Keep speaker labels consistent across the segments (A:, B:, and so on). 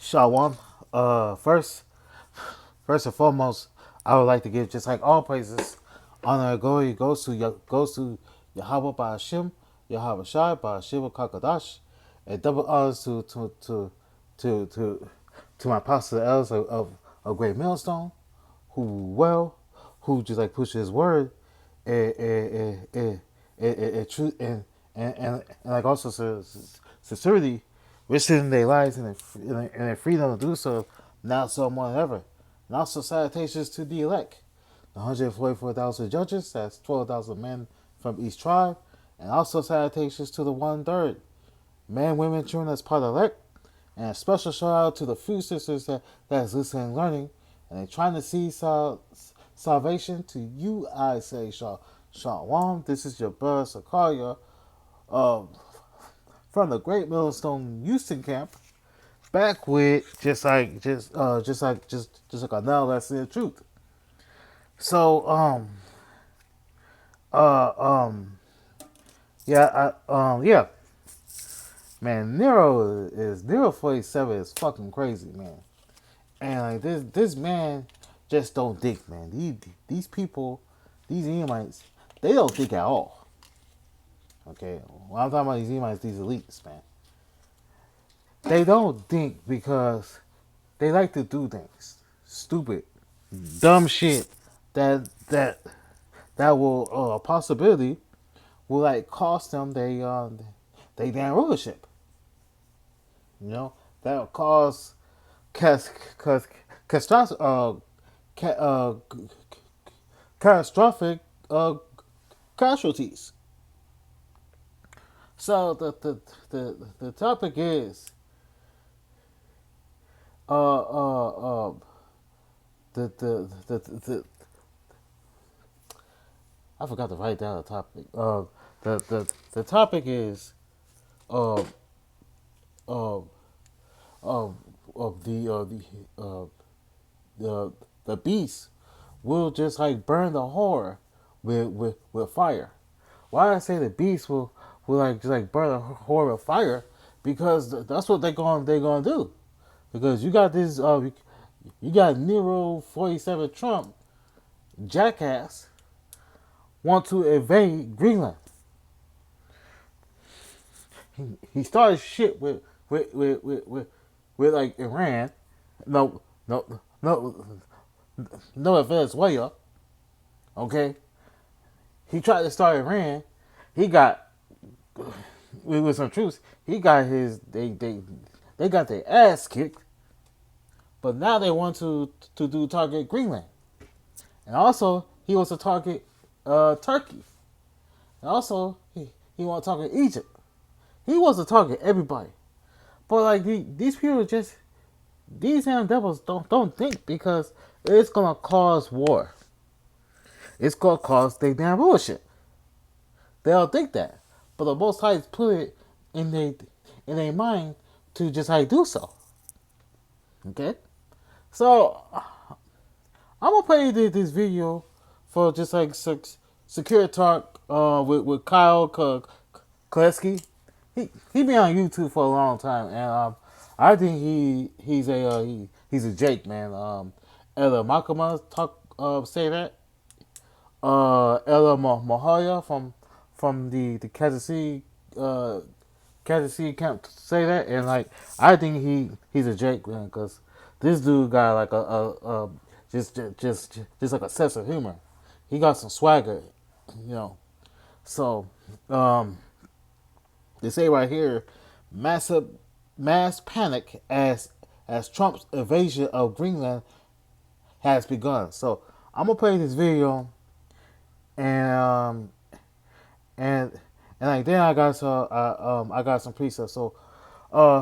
A: Shalom. First and foremost, I would like to give just like all praises, honor and glory goes to Yahweh Ba'Hashem, Yahweh Shai Ba'Shiva Kakadash, and double honors to to my apostle elders of Great Millstone, who just like push his word and truth and like also sincerity, risking their lives and their freedom to do so now so more than ever. And also salutations to the elect, the 144,000 judges, that's 12,000 men from each tribe, and also salutations to the 1/3 men, women, children that's part of the elect, and a special shout out to the few sisters that's listening and learning, and they trying to see salvation. To you, I say, Shalom. This is your brother Sakaria, uh, from the Great Millstone Houston camp, back with just like another lesson of truth. So uh um yeah, man, Nero 47 is fucking crazy, man. And like this man just don't think, man. These people, these Edomites, they don't think at all. Okay, when I'm talking about these Edomites, these elites, man, they don't think because they like to do things, stupid, dumb shit that that will a possibility will like cost them they damn rulership. You know that will cause cause cause ca- uh, catastrophic casualties. So the topic is uh uh uh the I forgot to write down the topic. The topic is uh uh of uh the the beast will just like burn the whore with fire. Why I say the beast will like just like burn the whore with fire? Because that's what they gonna do. Because you got this you got Nero 47 Trump jackass want to invade Greenland. He started shit with like Iran. No, no, no, Venezuela. Okay, he tried to start Iran. He got with some troops. He got his they got their ass kicked. But now they want to do target Greenland, and also he wants to target Turkey, and also he want to target Egypt. He wants to target everybody. But like these people just these damn devils don't think because it's gonna cause war. It's gonna cause they damn bullshit. They don't think that, but the Most High put it in their mind to just like do so. Okay, so I'm gonna play this video for just like secure talk with Kyle Kleski. He been on YouTube for a long time, and I think he's a Jake, man. Ella Makama talk say that. Ella Mahaya from the Kansas City camp say that, and like I think he's a Jake, man, because this dude got like a just like a sense of humor. He got some swagger, you know. So um, they say right here, massive mass panic as Trump's invasion of Greenland has begun. So I'm gonna play this video, and and and like then I got some presets. So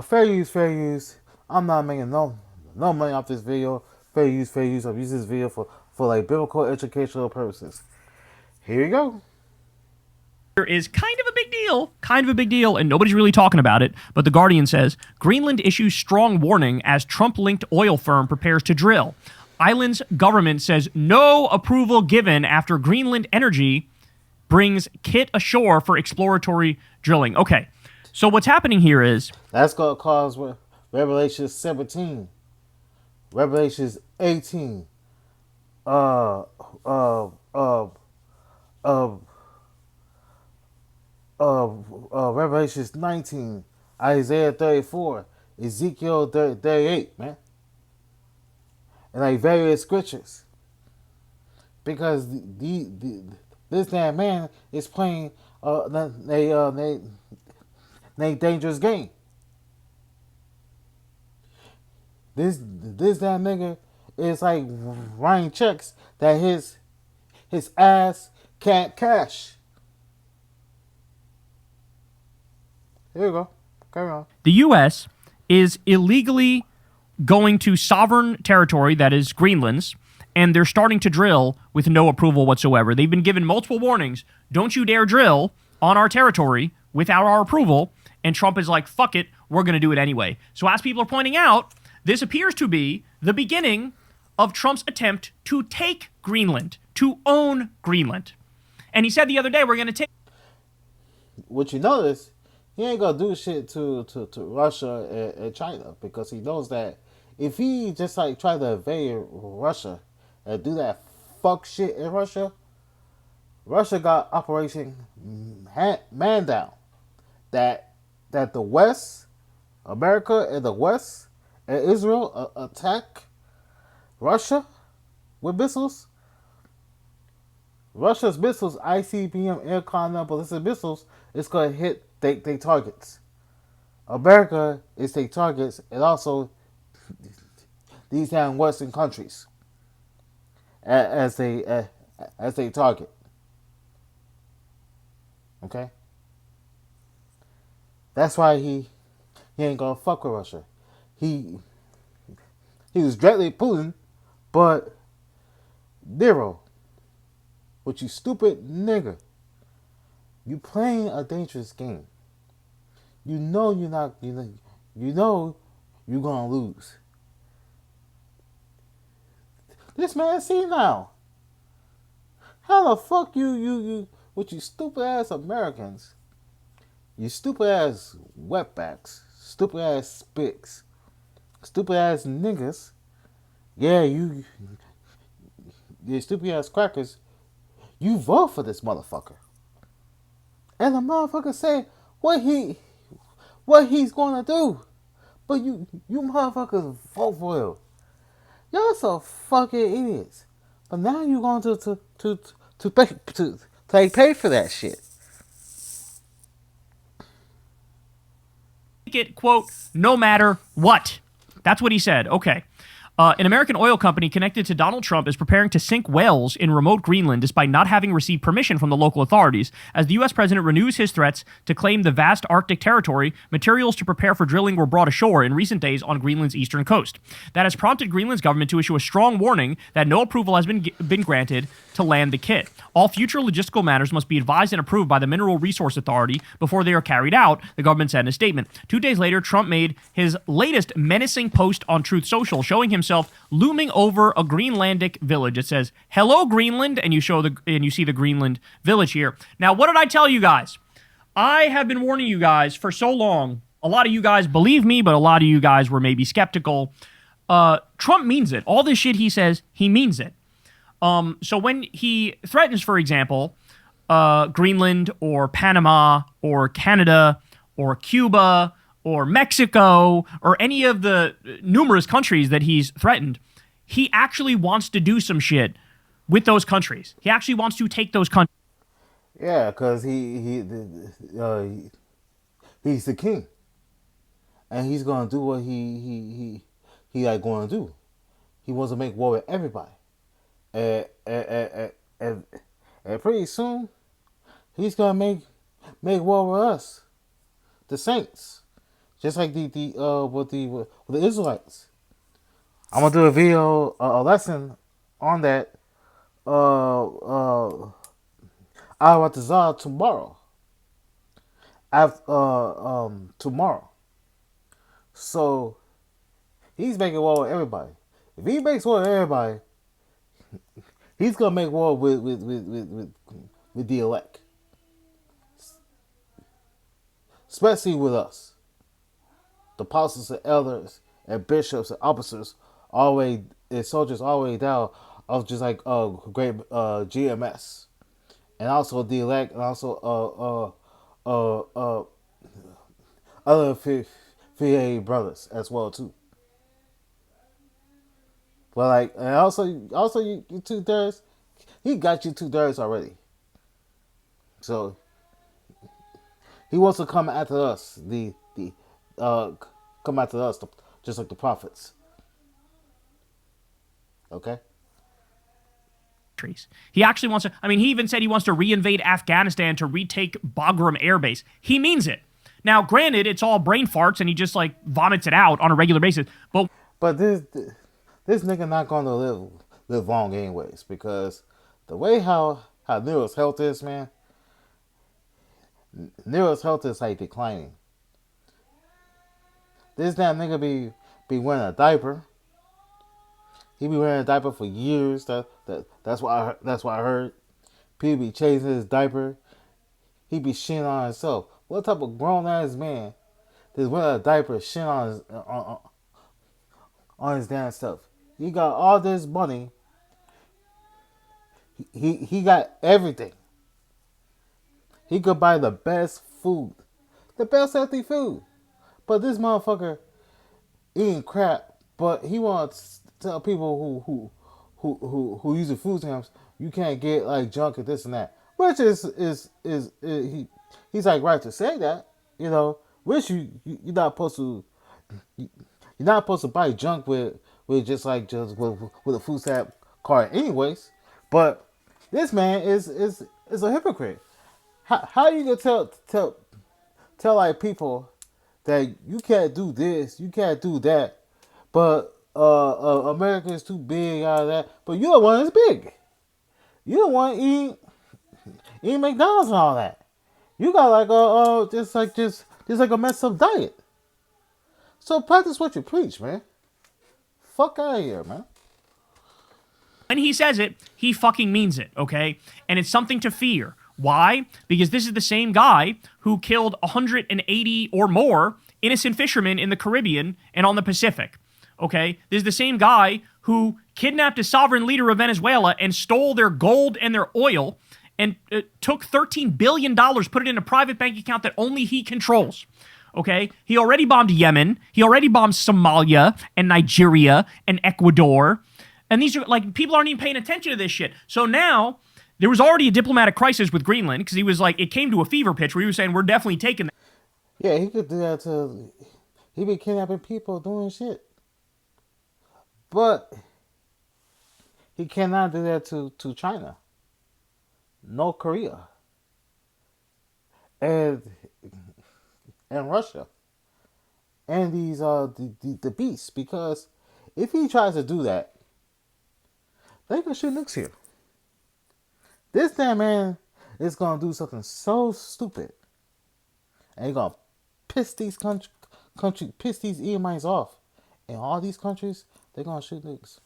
A: fair use, fair use. I'm not making no money off this video. Fair use, fair use. I'm using this video for like biblical educational purposes. Here you go.
B: Is kind of a big deal, and nobody's really talking about it. But The Guardian says Greenland issues strong warning as Trump-linked oil firm prepares to drill. Island's government says no approval given after Greenland Energy brings kit ashore for exploratory drilling. Okay, so what's happening here is
A: That's gonna cause Revelation 17, Revelations 18, uh, uh, uh, uh, Revelations 19, Isaiah 34, Ezekiel 38, man. And like various scriptures. Because this damn man is playing they dangerous game. This damn nigga is like writing checks that his ass can't cash. Here we go. Carry on.
B: The U.S. is illegally going to sovereign territory that is Greenland's, and they're starting to drill with no approval whatsoever. They've been given multiple warnings. Don't you dare drill on our territory without our approval. And Trump is like, fuck it, we're going to do it anyway. So as people are pointing out, this appears to be the beginning of Trump's attempt to take Greenland, to own Greenland. And he said the other day, we're going to take...
A: What you notice, he ain't going to do shit to Russia and China, because he knows that if he just like try to invade Russia and do that fuck shit in Russia, Russia got Operation Man Down. That the West, America and the West and Israel attack Russia with missiles. Russia's missiles, ICBM, air-condemned ballistic missiles, is going to hit they targets. America is their targets, and also these damn Western countries as they target. Okay? That's why he ain't gonna fuck with Russia. He was directly Putin, but Nero, what you stupid nigga. You playing a dangerous game. You know you're not. You know you're gonna lose. This man see now. How the fuck you with you stupid ass Americans? You stupid ass wetbacks, stupid ass spicks, stupid ass niggas. Yeah, you stupid ass crackers. You vote for this motherfucker. And the motherfucker said what he's gonna do. But you motherfuckers vote for him. Y'all so fucking idiots. But now you're going to pay for that shit.
B: It, quote, no matter what. That's what he said. Okay. An American oil company connected to Donald Trump is preparing to sink whales in remote Greenland despite not having received permission from the local authorities. As the U.S. president renews his threats to claim the vast Arctic territory, materials to prepare for drilling were brought ashore in recent days on Greenland's eastern coast. That has prompted Greenland's government to issue a strong warning that no approval has been granted to land the kit. All future logistical matters must be advised and approved by the Mineral Resource Authority before they are carried out, the government said in a statement. 2 days later, Trump made his latest menacing post on Truth Social, showing himself looming over a Greenlandic village. It says, "Hello, Greenland," and you see the Greenland village here. Now, what did I tell you guys? I have been warning you guys for so long. A lot of you guys believe me, but a lot of you guys were maybe skeptical. Trump means it. All this shit he says, he means it. So when he threatens, for example, Greenland or Panama or Canada or Cuba or Mexico or any of the numerous countries that he's threatened, he actually wants to do some shit with those countries. He actually wants to take those countries.
A: Yeah, because he's the king, and he's gonna do what he like going to do. He wants to make war with everybody, and pretty soon he's gonna make war with us, the saints, just like with the Israelites. I'm gonna do a video, a lesson on that. Al-Ratazar tomorrow. Tomorrow. So he's making war with everybody. If he makes war with everybody, he's gonna make war with the elect, especially with us. the apostles and elders and bishops and officers always and soldiers all the way down of just like great GMS, and also the elect, and also other affiliated brothers as well too. But like, and also you 2/3, he got you 2/3 already. So he wants to come after us, the come after us, just like the prophets. Okay.
B: He actually wants to, I mean, he even said he wants to reinvade Afghanistan to retake Bagram Air Base. He means it. Now, granted, it's all brain farts and he just like vomits it out on a regular basis.
A: But this nigga not gonna live long anyways, because the way how Nero's health is, man. Nero's health is like declining. This damn nigga be wearing a diaper. He be wearing a diaper for years. That's why I heard. People be chasing his diaper. He be shitting on himself. What type of grown ass man is wearing a diaper shitting on his damn self? He got all this money. He got everything. He could buy the best food, the best healthy food. But this motherfucker eating crap. But he wants to tell people who use the food stamps, you can't get like junk and this and that. Which is he's like right to say that, you know. Which you're not supposed to buy junk with just with a food stamp card anyways. But this man is a hypocrite. How you gonna tell like people that you can't do this, you can't do that, but America is too big out of that, but you're the one that's big. You the one eating McDonald's and all that. You got like just like a messed up diet. So practice what you preach, man. Fuck out of here, man.
B: When he says it, he fucking means it, okay? And it's something to fear. Why? Because this is the same guy who killed 180 or more innocent fishermen in the Caribbean and on the Pacific. Okay? This is the same guy who kidnapped a sovereign leader of Venezuela and stole their gold and their oil and took $13 billion, put it in a private bank account that only he controls. Okay? He already bombed Yemen. He already bombed Somalia and Nigeria and Ecuador. And these are, like, people aren't even paying attention to this shit. So now, there was already a diplomatic crisis with Greenland because he was like, it came to a fever pitch where he was saying, we're definitely taking that.
A: Yeah, he could do that to, he be kidnapping people doing shit. But he cannot do that to China, North Korea, and Russia, and these the beasts, because if he tries to do that, they can shoot nukes here. This damn man is gonna do something so stupid, and he's gonna piss these piss these EMIs off. In all these countries, they're gonna shoot nukes.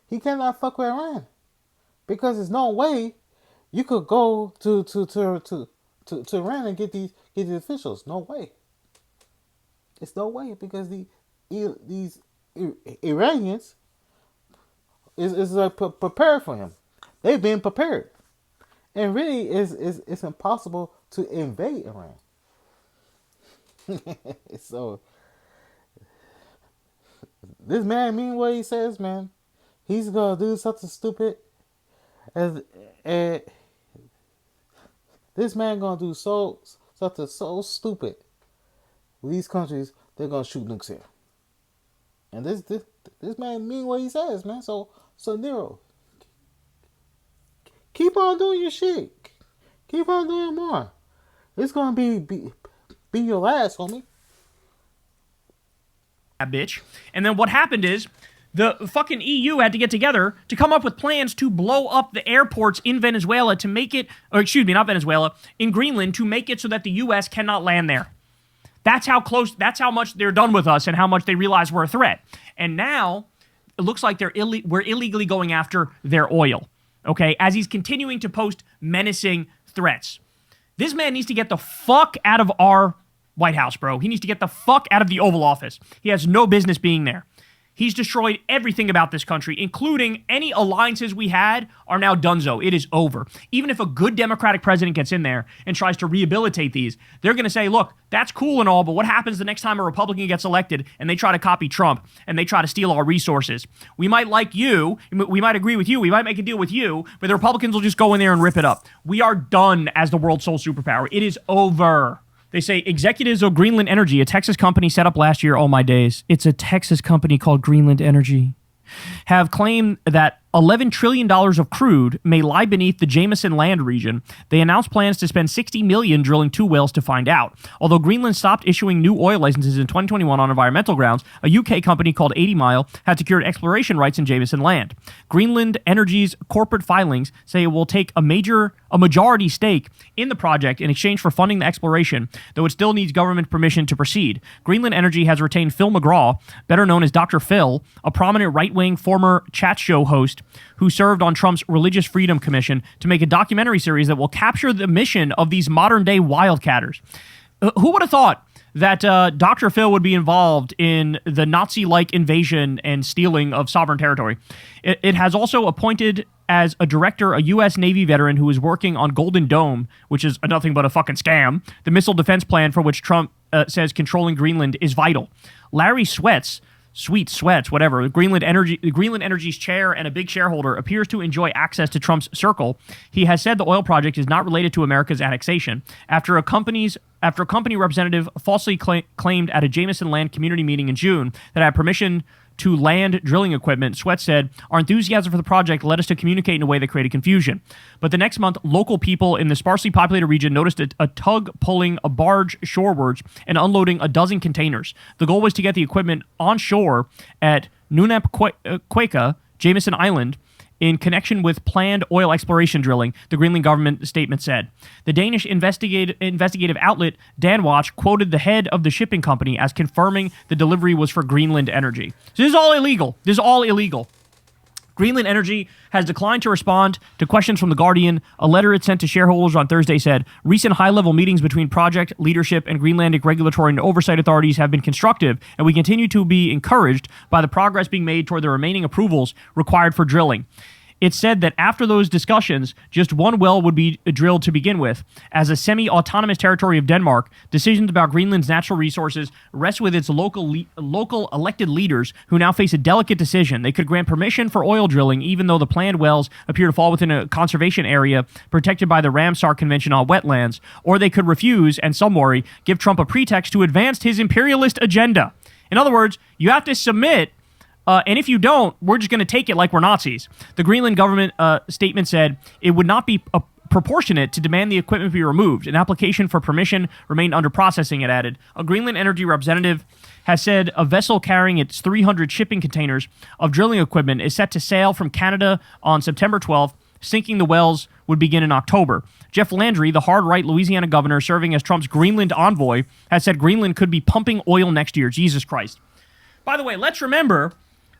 A: He cannot fuck with Iran, because there's no way you could go to Iran and get these officials. No way. It's no way, because these Iranians is like prepared for him. They've been prepared, and really it's impossible to invade Iran. So this man mean what he says, man. He's gonna do something stupid, and this man gonna do something so stupid. With these countries, they're gonna shoot nukes here, and this man mean what he says, man. So Nero, keep on doing your shit. Keep on doing more. It's gonna be your last, homie.
B: That bitch. And then what happened is the fucking EU had to get together to come up with plans to blow up the airports in Venezuela to make it, or excuse me, not Venezuela, in Greenland, to make it so that the US cannot land there. That's how close, that's how much they're done with us and how much they realize we're a threat. And now it looks like we're illegally going after their oil, okay, as he's continuing to post menacing threats. This man needs to get the fuck out of our White House, bro. He needs to get the fuck out of the Oval Office. He has no business being there. He's destroyed everything about this country, including any alliances we had are now donezo. It is over. Even if a good Democratic president gets in there and tries to rehabilitate these, they're going to say, look, that's cool and all, but what happens the next time a Republican gets elected and they try to copy Trump and they try to steal our resources? We might like you, we might agree with you, we might make a deal with you, but the Republicans will just go in there and rip it up. We are done as the world's sole superpower. It is over. They say executives of Greenland Energy, a Texas company set up last year, oh my days, it's a Texas company called Greenland Energy, have claimed that $11 trillion of crude may lie beneath the Jameson Land region. They announced plans to spend $60 million drilling 2 wells to find out. Although Greenland stopped issuing new oil licenses in 2021 on environmental grounds, a UK company called 80 Mile had secured exploration rights in Jameson Land. Greenland Energy's corporate filings say it will take a majority stake in the project in exchange for funding the exploration, though it still needs government permission to proceed. Greenland Energy has retained Phil McGraw, better known as Dr. Phil, a prominent right-wing former chat show host who served on Trump's Religious Freedom Commission, to make a documentary series that will capture the mission of these modern-day wildcatters. Who would have thought that Dr. Phil would be involved in the Nazi-like invasion and stealing of sovereign territory? It has also appointed as a director a U.S. Navy veteran who is working on Golden Dome, which is nothing but a fucking scam, the missile defense plan for which Trump says controlling Greenland is vital. Larry Sweats, whatever. Greenland Energy's chair and a big shareholder appears to enjoy access to Trump's circle. He has said the oil project is not related to America's annexation. After a company representative falsely claimed at a Jameson Land community meeting in June that had permission to land drilling equipment, Sweat said, our enthusiasm for the project led us to communicate in a way that created confusion. But the next month, local people in the sparsely populated region noticed a tug pulling a barge shorewards and unloading a dozen containers. The goal was to get the equipment on shore at Nunapqueka, Jameson Island, in connection with planned oil exploration drilling, the Greenland government statement said. The Danish investigative outlet Danwatch quoted the head of the shipping company as confirming the delivery was for Greenland Energy. So this is all illegal. Greenland Energy has declined to respond to questions from The Guardian. A letter it sent to shareholders on Thursday said, recent high-level meetings between project leadership and Greenlandic regulatory and oversight authorities have been constructive, and we continue to be encouraged by the progress being made toward the remaining approvals required for drilling. It said that after those discussions, just one well would be drilled to begin with. As a semi-autonomous territory of Denmark, decisions about Greenland's natural resources rest with its local elected leaders, who now face a delicate decision. They could grant permission for oil drilling, even though the planned wells appear to fall within a conservation area protected by the Ramsar Convention on Wetlands, or they could refuse, and some worry, give Trump a pretext to advance his imperialist agenda. In other words, you have to submit. And if you don't, we're just going to take it like we're Nazis. The Greenland government statement said it would not be proportionate to demand the equipment be removed. An application for permission remained under processing, it added. A Greenland Energy representative has said a vessel carrying its 300 shipping containers of drilling equipment is set to sail from Canada on September 12th. Sinking the wells would begin in October. Jeff Landry, the hard-right Louisiana governor serving as Trump's Greenland envoy, has said Greenland could be pumping oil next year. Jesus Christ. By the way, let's remember,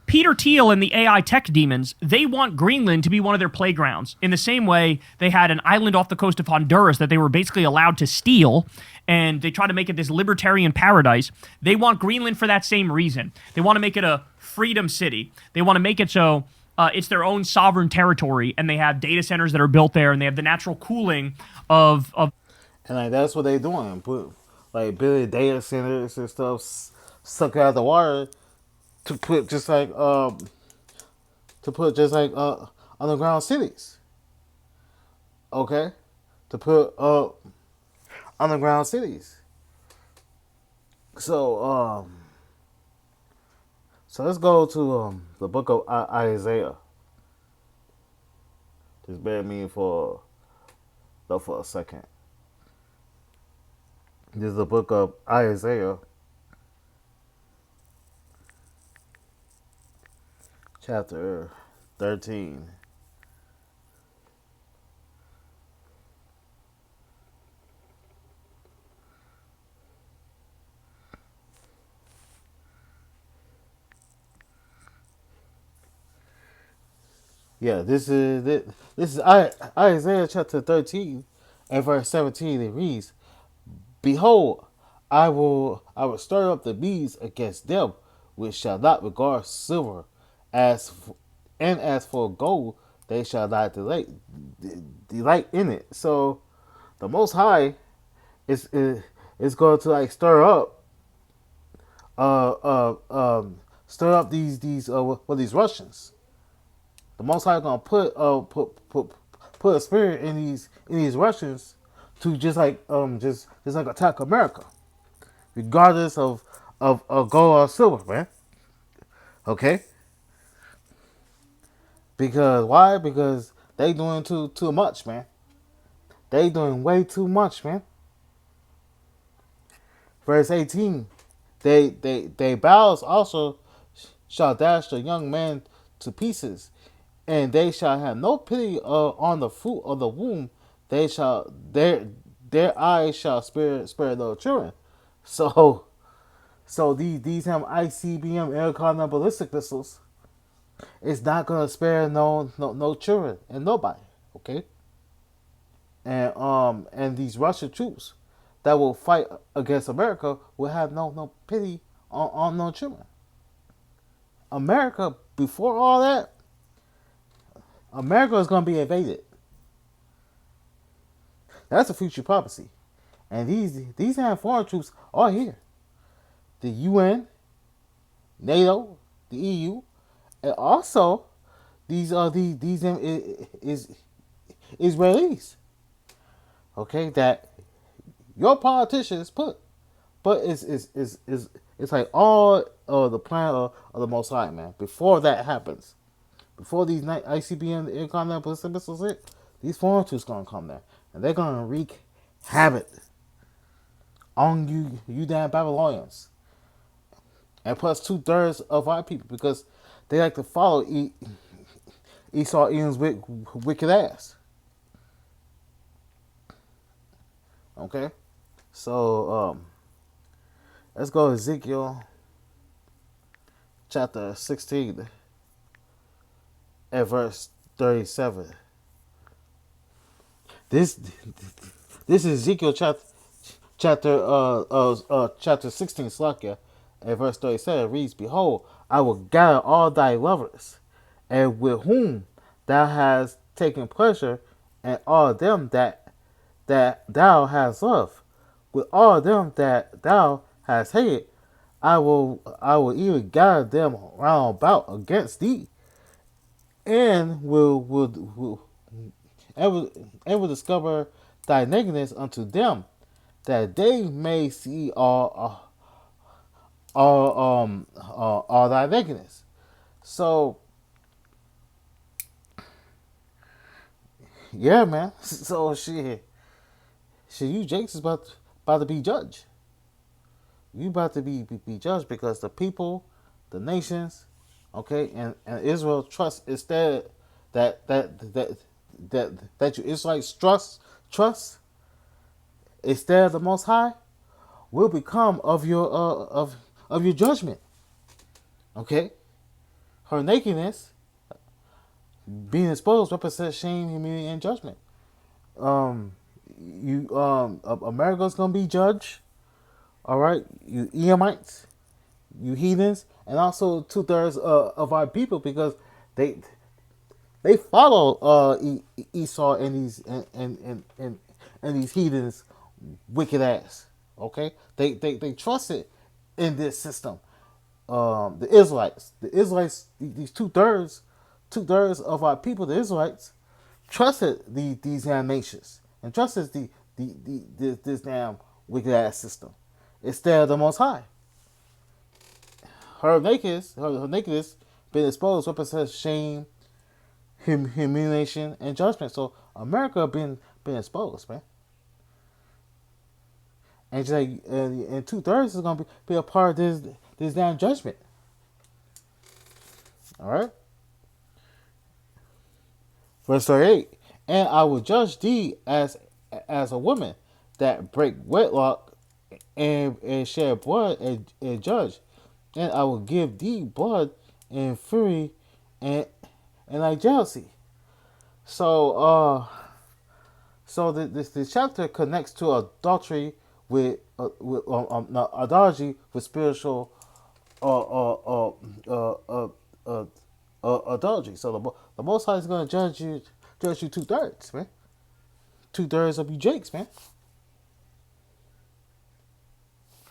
B: Peter Thiel and the AI tech demons, they want Greenland to be one of their playgrounds. In the same way, they had an island off the coast of Honduras that they were basically allowed to steal, and they tried to make it this libertarian paradise. They want Greenland for that same reason. They want to make it a freedom city. They want to make it so it's their own sovereign territory, and they have data centers that are built there, and they have the natural cooling of
A: And like that's what they doing. Put like building data centers and stuff, suck out the water to put just like underground cities. Okay, to put underground cities. So let's go to the book of Isaiah. Just bear with me for a second. This is the book of Isaiah, chapter 13. Yeah, this is Isaiah chapter 13 and verse 17. It reads, "Behold, I will stir up the bees against them, which shall not regard silver, as for gold, they shall not delight in it. So the Most High is going to like uh stir up these Russians. The Most High gonna put a spirit in these Russians to just like attack America, regardless of gold or silver, man. Okay, because why? Because they doing too much, man. They doing way too much, man. Verse 18, they bows also shall dash the young man to pieces, and they shall have no pity on the fruit of the womb. They shall their eyes shall spare their children. So these ICBM air condom ballistic missiles is not gonna spare no children and nobody. Okay, and these Russian troops that will fight against America will have no pity on no children. America, before all that, America is going to be invaded. That's a future prophecy. And these foreign troops are here. The UN, NATO, the EU, and also these Israelis. Okay, that your politicians put, but it's like all the plan of the Most High, man. Before that happens, before these ICBM intercontinental ballistic missiles hit, these foreign troops gonna come there, and they're gonna wreak havoc on you damn Babylonians, and plus 2/3 of our people because they like to follow Esau Edom's wicked ass. Okay, so let's go to Ezekiel chapter 16 at verse 37. This is Ezekiel chapter 16, Slakia, at verse 37 reads, "Behold, I will gather all thy lovers, and with whom thou hast taken pleasure, and all them that thou hast loved, with all them that thou hast hated, I will even gather them round about against thee, and will discover thy nakedness unto them, that they may see all thy nakedness." So yeah, man. So you Jakes is about to be judged. You about to be judged because the people, the nations, okay, and Israel trust instead that you Israelites trust instead of the Most High will become of your judgment. Okay, her nakedness being exposed represents shame, humility, and judgment. America's gonna be judged. All right, you Edomites, you heathens, and also 2/3 of our people because they follow Esau and these heathens wicked ass. Okay, they trusted in this system. The Israelites, these 2/3 of our people, the Israelites, trusted these damn nations and trusted this damn wicked ass system instead of the Most High. Her nakedness being exposed represents shame, humiliation, and judgment. So America been exposed, man. And just like, and 2/3 is gonna be a part of this damn judgment. All right. Verse 38. "And I will judge thee as a woman that break wedlock and shed blood and judge, and I will give thee blood and fury and like jealousy." So this chapter connects to adultery not idolatry with spiritual uh, uh, uh, adultery. So the Most High is going to judge you 2/3, man. 2/3 of you Jakes, man,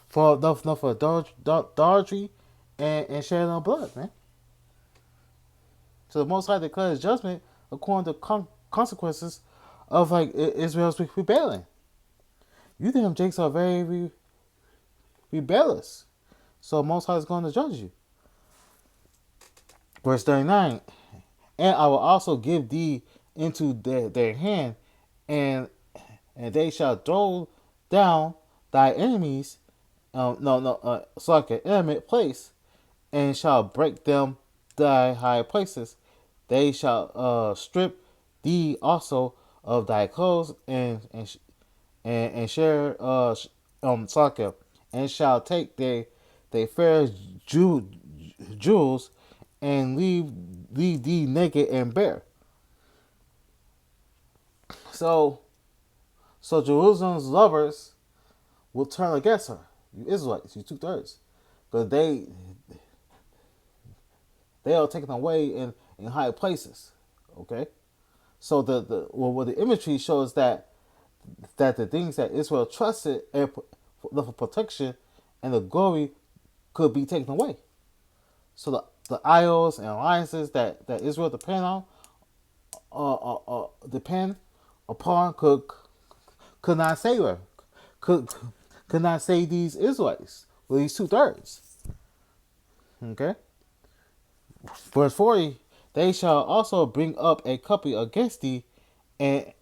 A: for adultery and shedding of blood, man. So the Most High declares judgment according to consequences of like Israel's rebellion. You them Jakes are very rebellious. So Most High is going to judge you. Verse 39, and I will also give thee into their hand, and they shall throw down thy enemies, so like an intimate place, and shall break them thy high places. They shall strip thee also of thy clothes, and share Saka, and shall take they fair jewels, and leave thee naked and bare. So Jerusalem's lovers will turn against her. You Israelites, you 2/3, because they are taken away in high places. Okay, so what the imagery shows that the things that Israel trusted and for protection and the glory could be taken away. So the idols and alliances that Israel depend upon could not save her, could could not save these Israelites, well, these 2/3. Okay, verse 40. They shall also bring up a company against thee, and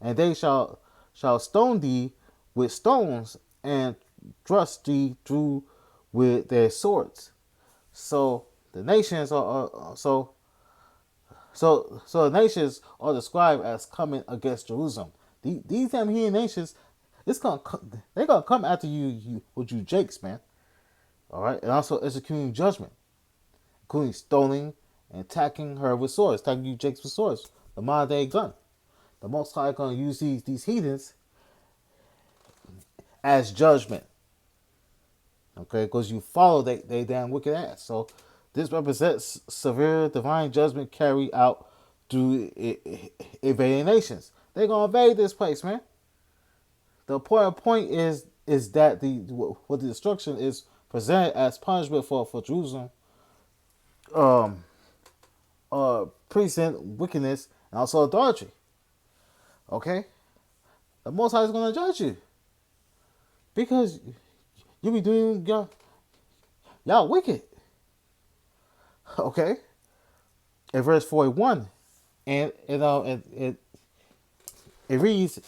A: they shall stone thee with stones, and thrust thee through with their swords. So the nations the nations are described as coming against Jerusalem. These damn heathen nations, they're gonna come after you with you Jakes, man. All right, and also executing judgment, including stoning and attacking her with swords, attacking you Jakes with swords, the modern day gun. The Most High gonna use these heathens as judgment. Okay, because you follow they damn wicked ass. So this represents severe divine judgment carried out through invading nations. They're gonna invade this place, man. The important point is that the destruction is presented as punishment for Jerusalem, um, present wickedness and also adultery. Okay, the Most High is gonna judge you because you be doing y'all wicked. Okay, in verse 41, and it reads,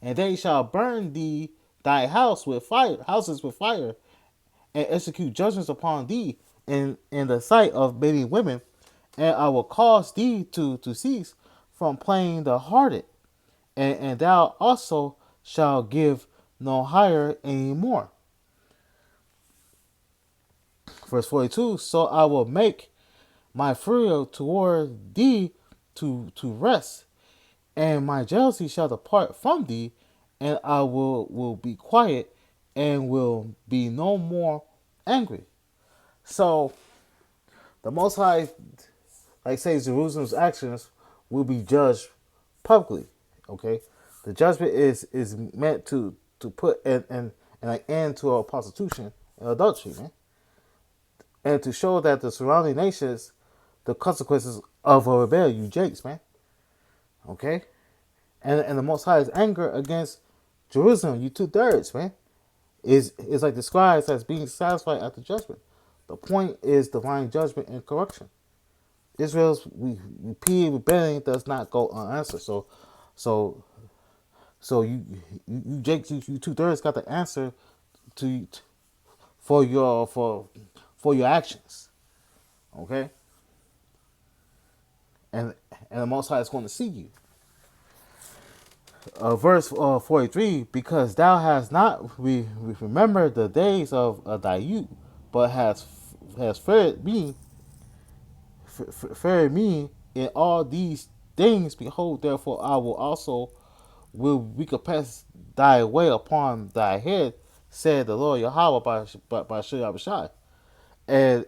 A: and they shall burn thee thy houses with fire, and execute judgments upon thee in the sight of many women, and I will cause thee to cease from playing the harlot, and thou also shall give no hire any more. Verse 42, so I will make my fury toward thee to rest, and my jealousy shall depart from thee, and I will be quiet and will be no more angry. So the Most High, like say, Jerusalem's actions will be judged publicly. Okay, the judgment is meant to put an end to our prostitution and adultery, man, and to show that the surrounding nations, the consequences of a rebellion, you Jakes, man. Okay, and the Most High's anger against Jerusalem, you 2/3, man, is like described as being satisfied at the judgment. The point is divine judgment and correction. Israel's repeated rebellion does not go unanswered. So you Jakes, you 2/3 got the answer to for your actions. Okay, and the Most High is going to see you. Verse 43, because thou hast not remembered the days of thy youth, but has feared me in all these things. Behold, therefore I will also will recompense thy way upon thy head, said the Lord Yahweh by Shai. And,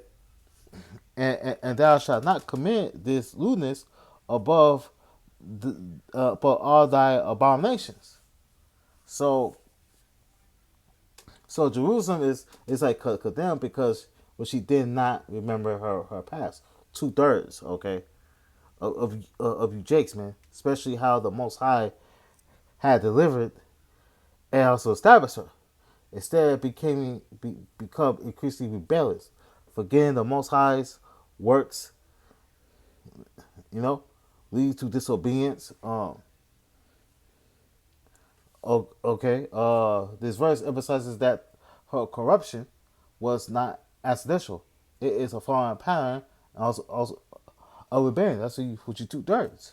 A: and thou shalt not commit this lewdness above but all thy abominations. So Jerusalem is like condemned because she did not remember her past. 2/3, okay, of you Jakes, man. Especially how the Most High had delivered and also established her. Instead, become increasingly rebellious, forgetting the Most High's works. You know, leads to disobedience. Okay. This verse emphasizes that her corruption was not accidental. It is a foreign pattern, and also a rebellion. That's what you 2/3.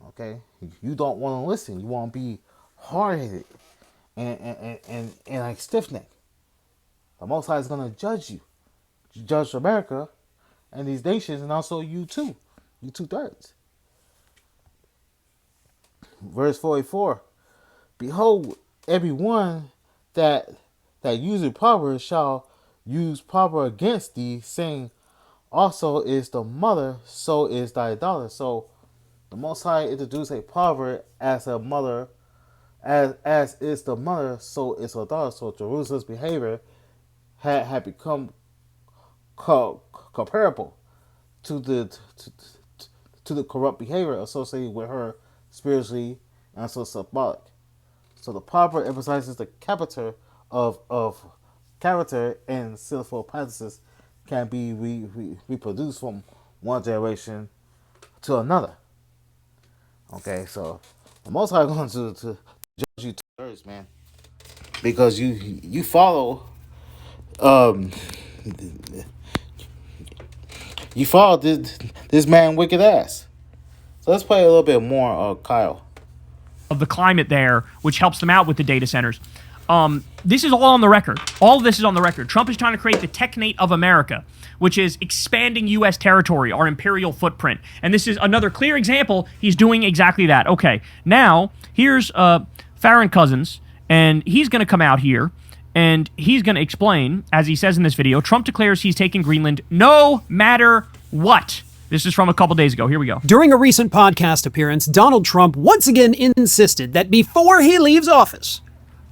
A: Okay, you don't want to listen. You want to be hard headed and like stiff neck. The Most High is gonna judge you, judge America and these nations, and also you too. You 2/3. Verse 44. Behold, everyone that useth proper shall use proper against thee, saying, also is the mother, so is thy daughter. So the Most High introduced a proverb as a mother, as is the mother, so is her daughter. So Jerusalem's behavior had become comparable to the corrupt behavior associated with her spiritually and so symbolic. So the proverb emphasizes the of character and sinful practices can be reproduced from one generation to another. Okay, so the Most High going to judge you 2/3, man, because you follow um you follow this man wicked ass. So let's play a little bit more, Kyle.
B: Of the climate there, which helps them out with the data centers. This is all on the record. All of this is on the record. Trump is trying to create the technate of America, which is expanding U.S. territory, our imperial footprint. And this is another clear example. He's doing exactly that. Okay, now here's Farron Cousins, and he's going to come out here, and he's going to explain, as he says in this video, Trump declares he's taking Greenland no matter what. This is from a couple days ago. Here we go.
C: During a recent podcast appearance, Donald Trump once again insisted that before he leaves office,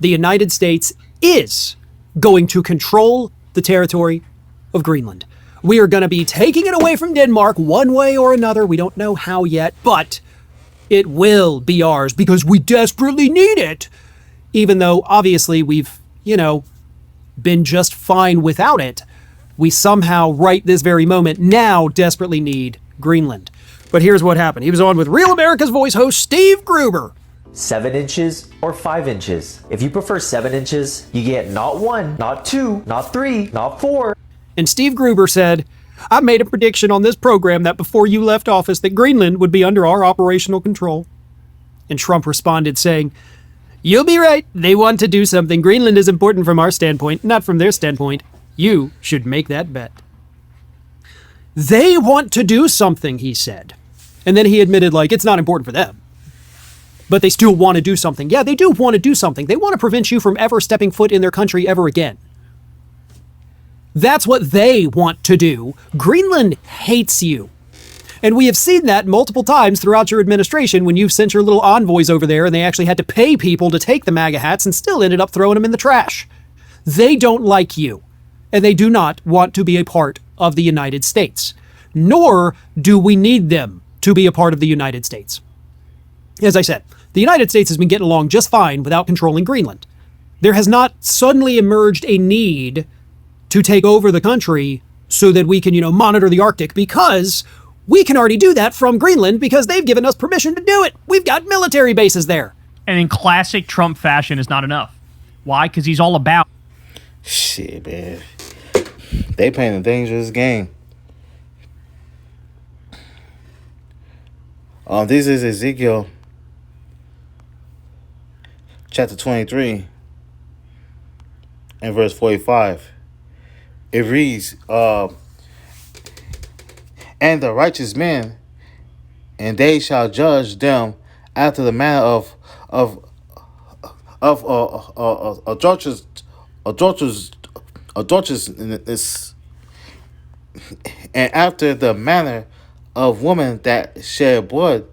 C: the United States is going to control the territory of Greenland. We are going to be taking it away from Denmark one way or another. We don't know how yet, but it will be ours because we desperately need it. Even though, obviously, we've, been just fine without it. We somehow, right this very moment, now desperately need Greenland. But here's what happened. He was on with Real America's Voice host Steve Gruber.
D: 7 inches or 5 inches. If you prefer 7 inches, you get not 1, not 2, not 3, not 4.
C: And Steve Gruber said, I made a prediction on this program that before you left office that Greenland would be under our operational control. And Trump responded saying, you'll be right. They want to do something. Greenland is important from our standpoint, not from their standpoint. You should make that bet. They want to do something, he said. And then he admitted, it's not important for them. But they still want to do something. Yeah, they do want to do something. They want to prevent you from ever stepping foot in their country ever again. That's what they want to do. Greenland hates you. And we have seen that multiple times throughout your administration when you've sent your little envoys over there and they actually had to pay people to take the MAGA hats and still ended up throwing them in the trash. They don't like you. And they do not want to be a part of the United States. Nor do we need them to be a part of the United States. As I said, the United States has been getting along just fine without controlling Greenland. There has not suddenly emerged a need to take over the country so that we can, monitor the Arctic, because we can already do that from Greenland because they've given us permission to do it. We've got military bases there.
B: And in classic Trump fashion, is not enough. Why? Because he's all about
A: shit, man. They playing a dangerous game. This is Ezekiel chapter 23 and verse 45. It reads, and the righteous men, and they shall judge them after the manner of adulterous adulterous adulterousness, and after the manner of women that shed blood,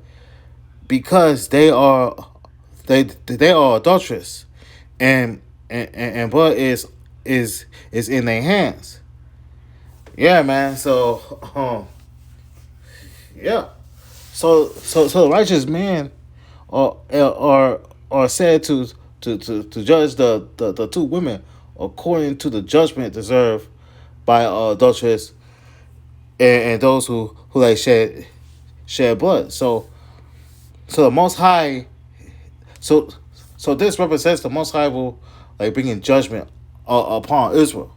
A: because they are adulterous, and blood is in their hands. Yeah, man. So yeah. So the righteous man are said to judge the two women according to the judgment deserved by adulteress, and those who like shed blood. So the Most High, so this represents the Most High will like bringing judgment upon Israel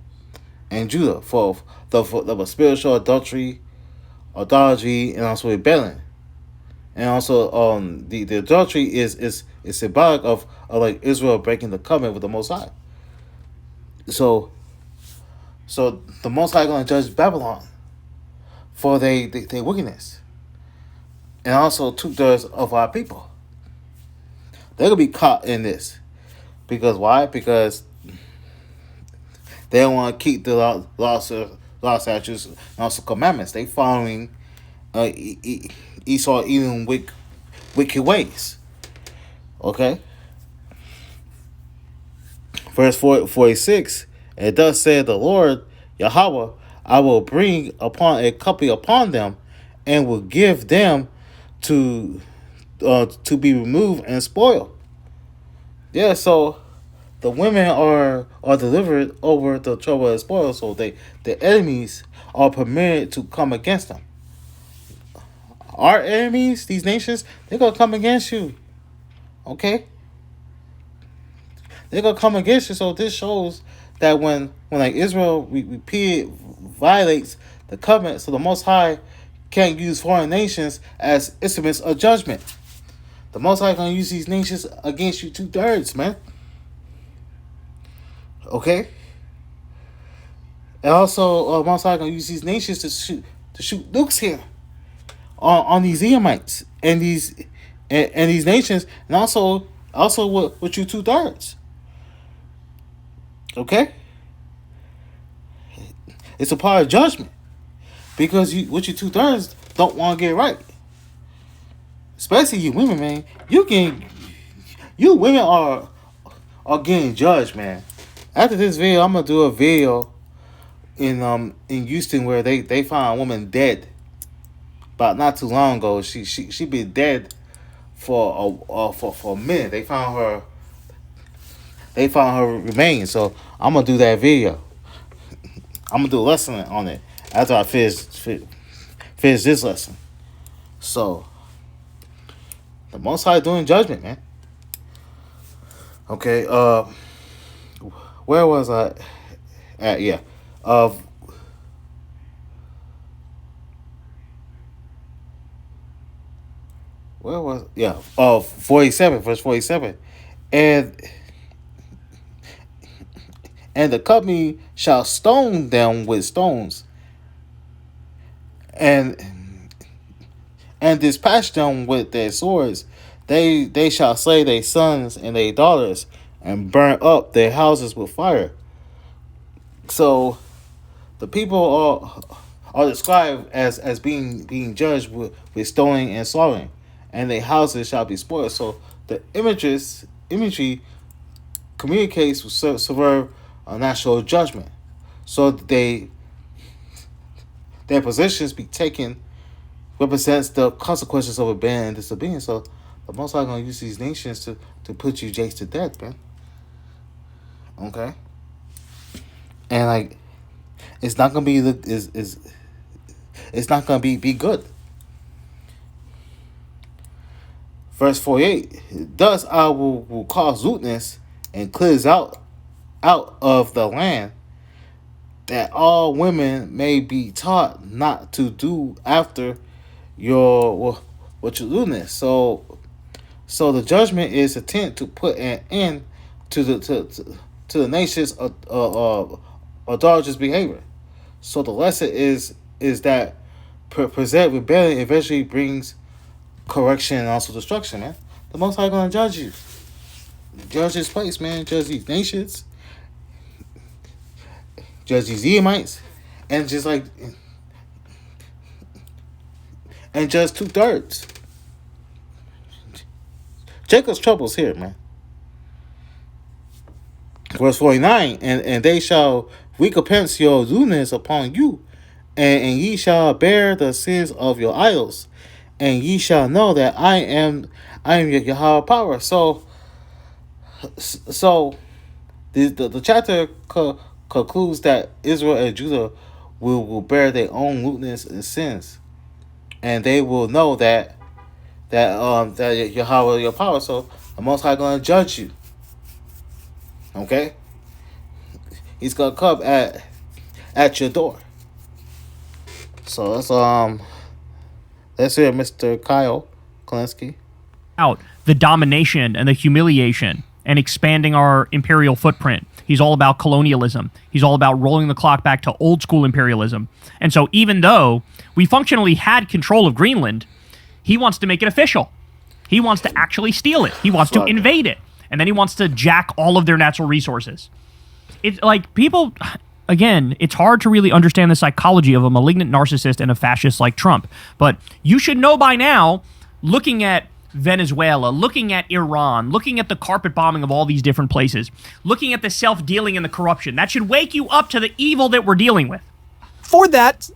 A: and Judah for the spiritual adultery, idolatry, and also rebellion. And also, the adultery is symbolic of like Israel breaking the covenant with the Most High. So the Most High gonna judge Babylon for they wickedness, and also 2/3 of our people. They're gonna be caught in this because why? Because they don't want to keep the law, statutes, and also commandments. They following Esau eating wicked ways. Okay. Verse 46, it does say, the Lord Yahweh, I will bring upon a company upon them, and will give them to be removed and spoiled. Yeah, so the women are delivered over the trouble and spoil, so the enemies are permitted to come against them. Our enemies, these nations, they're gonna come against you. Okay? They're gonna come against you. So this shows that when like Israel repeated violates the covenant, so the Most High can't use foreign nations as instruments of judgment. The Most High gonna use these nations against you 2/3, man. Okay? And also, Most High gonna use these nations to shoot nukes here on these Edomites and these nations, and also with you 2/3. Okay? It's a part of judgment because you 2/3 don't want to get right. Especially you women, man. You women are getting judged, man. After this video, I'm gonna do a video in Houston where they found a woman dead. About not too long ago, she been dead for a minute. They found her remains. So I'm gonna do that video. I'm gonna do a lesson on it after I finish this lesson. So the Most High doing judgment, man. Okay, where was I at? Yeah, where was 47, verse 47, and the company shall stone them with stones, and dispatch them with their swords. They shall slay their sons and their daughters, and burn up their houses with fire. So the people are described as being judged with stoning and slaughtering, and their houses shall be spoiled. So the imagery communicates with severe natural judgment. So their positions be taken represents the consequences of rebellion and disobedience. So the Most High gonna use these nations to put you Jace to death, man. Okay, and like it's not gonna be it's not gonna be good. Verse 48, thus I will cause lewdness and cleanse out of the land, that all women may be taught not to do after your lewdness. So the judgment is intent to put an end to the nation's adulterous behavior. So the lesson is that present rebellion eventually brings correction and also destruction, man. The Most High gonna judge you. judge his place, man. Judge these nations, judge these Edomites, and just like, and judge 2/3. Jacob's troubles here, man. Verse 49, and they shall recompense your lewdness upon you, and ye shall bear the sins of your idols, and ye shall know that I am your Yahweh power. So the chapter concludes that Israel and Judah will bear their own lewdness and sins, and they will know that Yahweh your power. So the Most High gonna judge you. Okay, He's gonna come at your door. So let's hear Mr. Kyle Klinsky.
B: Out the domination and the humiliation and expanding our imperial footprint. He's all about colonialism. He's all about rolling the clock back to old school imperialism. And so even though we functionally had control of Greenland, he wants to make it official. He wants to actually steal it. He wants to invade it. And then he wants to jack all of their natural resources. It's like people, again, it's hard to really understand the psychology of a malignant narcissist and a fascist like Trump. But you should know by now, looking at Venezuela, looking at Iran, looking at the carpet bombing of all these different places, looking at the self-dealing and the corruption, that should wake you up to the evil that we're dealing with.
C: For that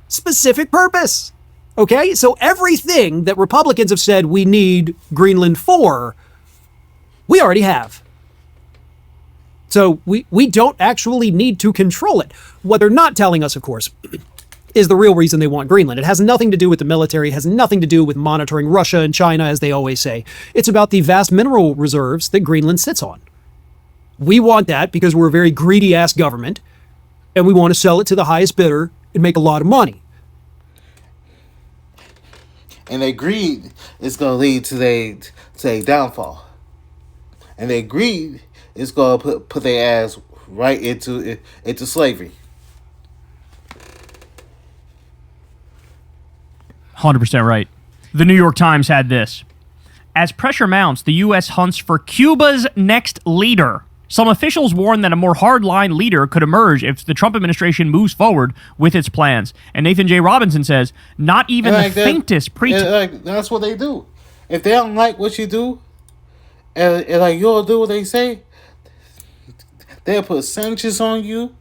C: specific purpose. Okay? So everything that Republicans have said we need Greenland for, we already have. So we don't actually need to control it. What they're not telling us, of course, is the real reason they want Greenland. It has nothing to do with the military, it has nothing to do with monitoring Russia and China, as they always say. It's about the vast mineral reserves that Greenland sits on. We want that because we're a very greedy-ass government, and we want to sell it to the highest bidder and make a lot of money.
A: And their greed is going to lead to their downfall. And their greed is going to put their ass right into slavery.
B: 100% right. The New York Times had this. As pressure mounts, the U.S. hunts for Cuba's next leader. Some officials warn that a more hardline leader could emerge if the Trump administration moves forward with its plans. And Nathan J. Robinson says, not even the faintest pretense.
A: That's what they do. If they don't like what you do, and like you'll do what they say, they'll put sanctions on you.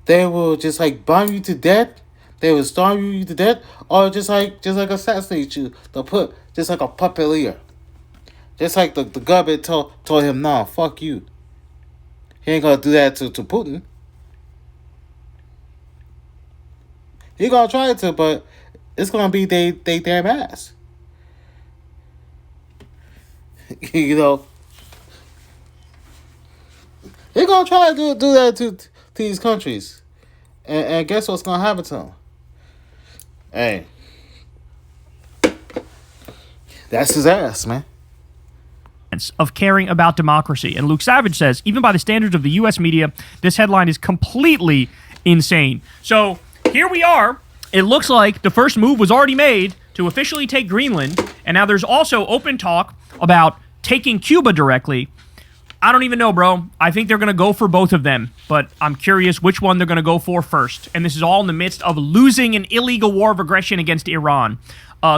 A: They will just like bomb you to death. They will starve you to death, or just like assassinate you. They'll put just like a puppeteer. Just like the government told him, nah, fuck you. He ain't gonna do that to Putin. He gonna try to, but it's gonna be they damn ass. You know, he gonna try to do that to these countries, and guess what's gonna happen to them? Hey, that's his ass, man.
B: Of caring about democracy. And Luke Savage says, even by the standards of the U.S. media, this headline is completely insane. So here we are. It looks like the first move was already made to officially take Greenland, and now there's also open talk about taking Cuba directly. I don't even know, bro. I think they're going to go for both of them, but I'm curious which one they're going to go for first. And this is all in the midst of losing an illegal war of aggression against Iran.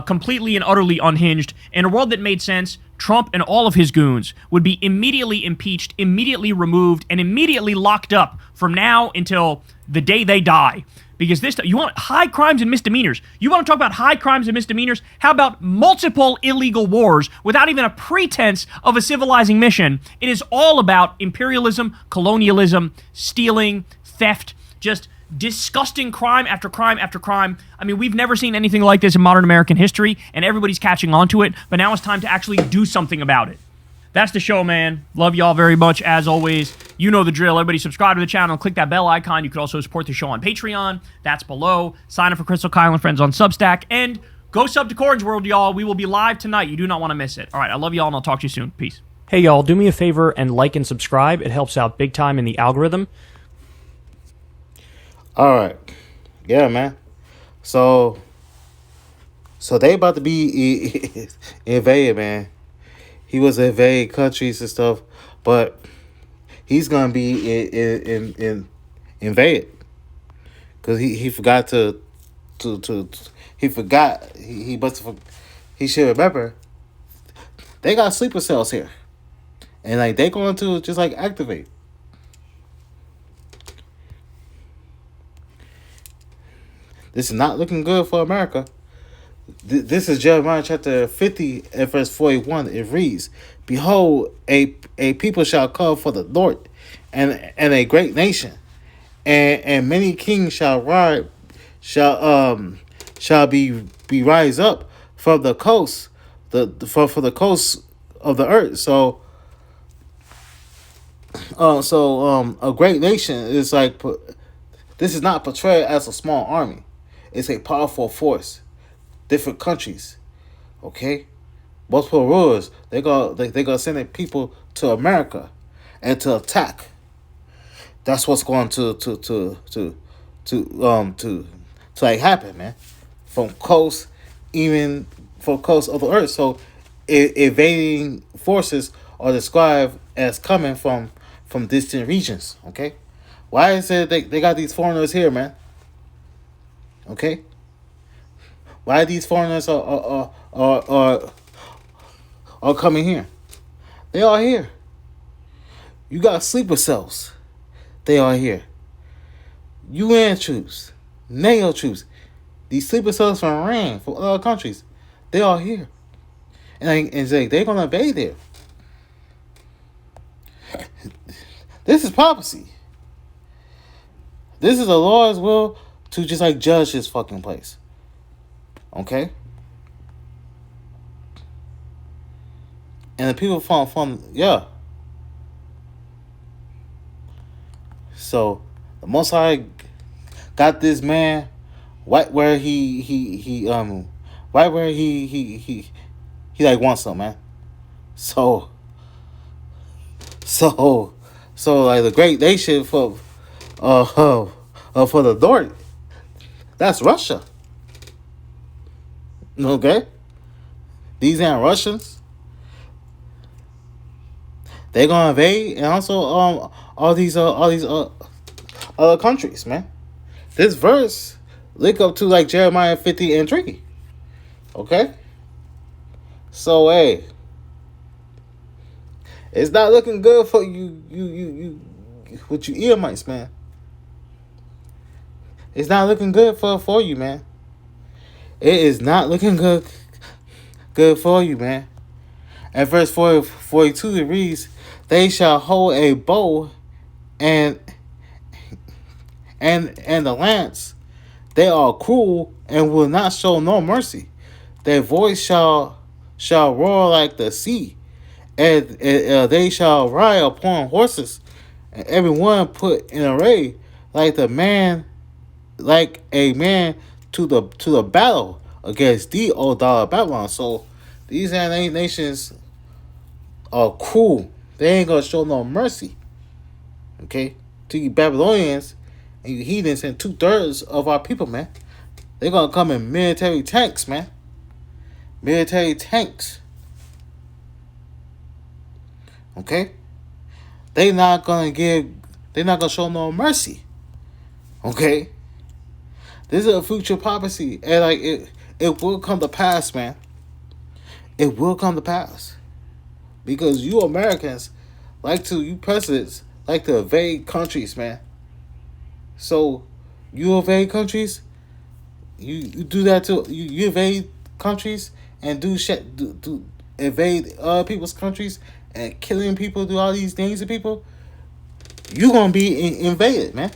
B: Completely and utterly unhinged. In a world that made sense, Trump and all of his goons would be immediately impeached, immediately removed, and immediately locked up from now until the day they die. Because you want high crimes and misdemeanors. You want to talk about high crimes and misdemeanors? How about multiple illegal wars without even a pretense of a civilizing mission? It is all about imperialism, colonialism, stealing, theft, just disgusting crime after crime after crime. I mean, we've never seen anything like this in modern American history, and everybody's catching on to it, but now it's time to actually do something about it. That's the show, man. Love y'all very much, as always. You know the drill. Everybody subscribe to the channel. Click that bell icon. You can also support the show on Patreon. That's below. Sign up for Crystal Kyle and Friends on Substack. And go sub to Corns World, y'all. We will be live tonight. You do not want to miss it. All right, I love y'all, and I'll talk to you soon. Peace. Hey, y'all. Do me a favor and like and subscribe. It helps out big time in the algorithm.
A: All right. Yeah, man. So they about to be invaded, man. he was invade countries and stuff, but he's gonna be in invaded because he forgot to he forgot he must have, he should remember they got sleeper cells here, and like they going to just like activate. This is not looking good for America. This is Jeremiah chapter 50 and verse 41. It reads, "Behold, a people shall come for the Lord, and a great nation, and many kings shall rise, shall be rise up from the coast, for the coast of the earth." So, a great nation is like, this is not portrayed as a small army. It's a powerful force. Different countries, okay, multiple rulers. They gonna send their people to America and to attack. That's what's going to like happen, man. From coast, even from coast of the earth. So, invading forces are described as coming from distant regions. Okay, why is it they got these foreigners here, man? Okay. Why these foreigners are coming here? They are here. You got sleeper cells. They are here. UN troops, NATO troops, these sleeper cells from Iran, from other countries, they are here, and they're gonna invade there. This is prophecy. This is the Lord's will to just like judge this fucking place. Okay? And the people from yeah. So the Most High got this man right where he like wants some, man. So like the great nation for the North, that's Russia. Okay, these ain't Russians. They gonna invade, and also all these other countries, man. This verse link up to like Jeremiah 50 and 3. Okay, so hey, it's not looking good for you with you Edomites, man. It's not looking good for you, man. It is not looking good for you, man. At verse 42, it reads, "They shall hold a bow and the lance. They are cruel and will not show no mercy. Their voice shall roar like the sea, and they shall ride upon horses, and every one put in array like a man to the battle against thee, O daughter of Babylon." So these nations are cruel. They ain't gonna show no mercy. Okay? To you Babylonians and you heathens and 2/3 of our people, man. They're gonna come in military tanks, man. Military tanks. Okay? They're not gonna show no mercy. Okay? This is a future prophecy, and like it will come to pass, man. It will come to pass, because you Americans you presidents like to invade countries, man. So you invade countries, you do that too. You invade countries and do shit, do invade other people's countries and killing people, do all these things to people. You gonna be invaded, man.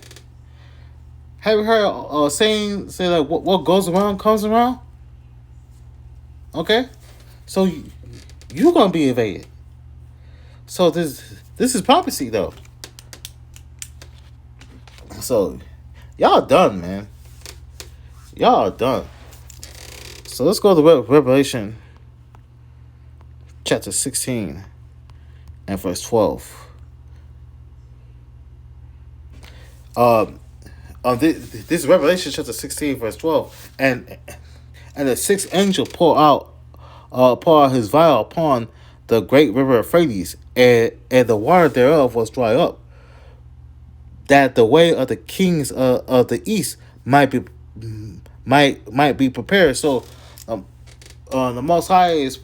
A: Have you heard saying say like what goes around comes around? Okay, so you gonna be invaded. So this is prophecy though. So y'all done, man. Y'all done. So let's go to Revelation chapter 16 and verse 12. This is Revelation chapter 16 verse 12, and the sixth angel pour out his vial upon the great river Euphrates, and the water thereof was dry up, that the way of the kings of the east might be prepared. So, the Most High is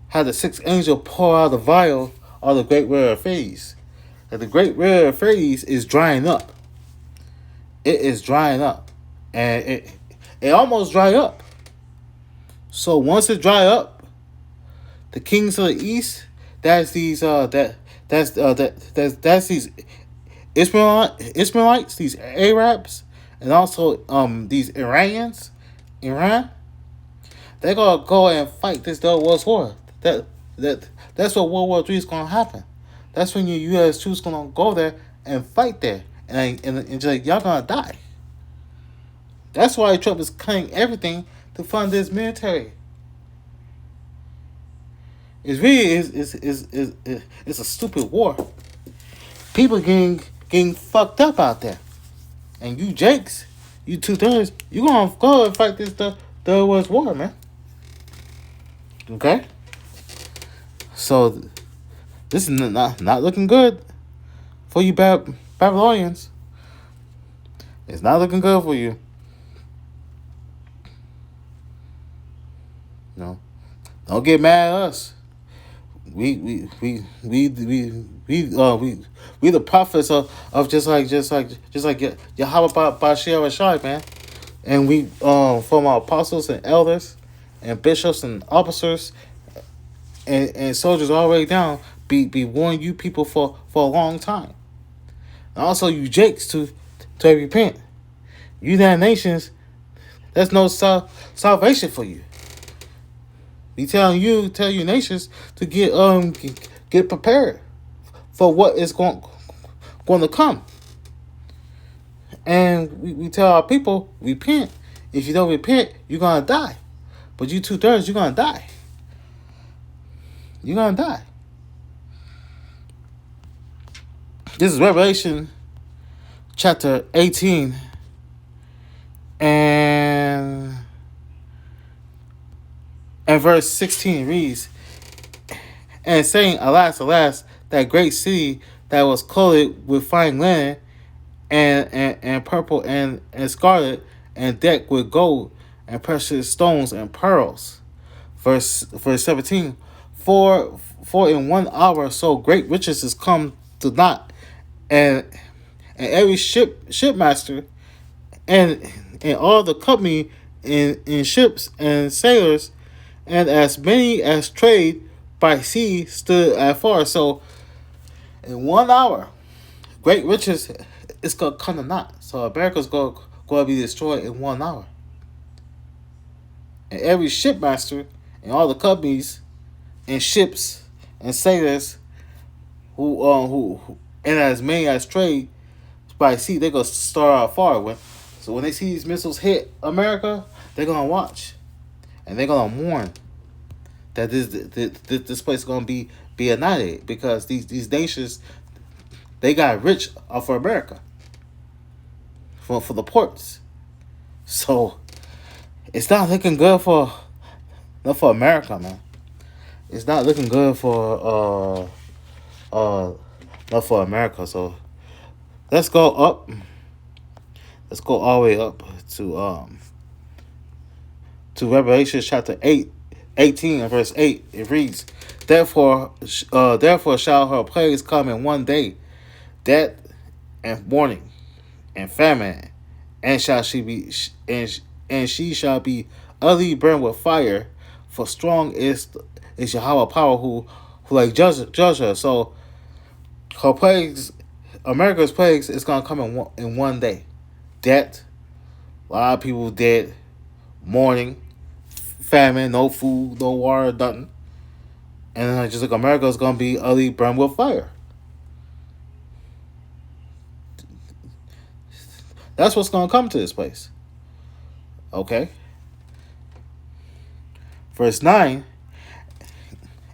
A: had the sixth angel pour out the vial of the great river Euphrates. And the great river Euphrates is drying up. It is drying up, and it almost dry up. So once it dry up, the kings of the east, that's these that's these Ishmaelites, these Arabs, and also these Iranians, Iran. They're gonna go and fight this World War. That's what World War III is gonna happen. That's when your U.S. troops gonna go there and fight there, and just like, y'all gonna die. That's why Trump is cutting everything to fund this military. It's really it's a stupid war. People getting fucked up out there, and you Jakes, you 2/3, you gonna go and fight this the World War, man. Okay. So this is not looking good for you, Babylonians. It's not looking good for you. No, don't get mad at us. We the prophets of just like Yahweh Bashir Rashai, man. And we from our apostles and elders and bishops and officers and soldiers all the way down be warning you people for a long time. And also you Jakes to repent. You that nations, there's no salvation for you. We tell you nations to get prepared for what is going to come. And we tell our people, repent. If you don't repent, you're gonna die. But you 2/3, you're gonna die. You're gonna die. This is Revelation chapter 18 and verse 16 reads, and saying, alas, alas, that great city that was clothed with fine linen and purple and scarlet and decked with gold and precious stones and pearls. Verse 17, for in 1 hour so great riches is come to naught, and every shipmaster and all the company in ships and sailors, and as many as trade by sea stood afar. So in 1 hour, great riches is gonna come to naught. So America's going to be destroyed in 1 hour. And every shipmaster and all the companies and ships and sailors who and as many as trade by sea, they're gonna start afar. So when they see these missiles hit America, they're gonna watch. And they're gonna mourn that this place is gonna be annihilated, because these nations, they got rich off of America for the ports. So it's not looking good for America, man. It's not looking good for not for America. So let's go up. Let's go all the way up to Revelation chapter 18 and verse 8. It reads, Therefore shall her plagues come in 1 day, death and mourning and famine, and she shall be utterly burned with fire, for strong is Yahweh power who like judge her. So her plagues, America's plagues, is gonna come in 1 day. Death, a lot of people dead, mourning, famine, no food, no water, nothing. And just like America is gonna be utterly burned with fire. That's what's gonna come to this place. Okay. Verse 9.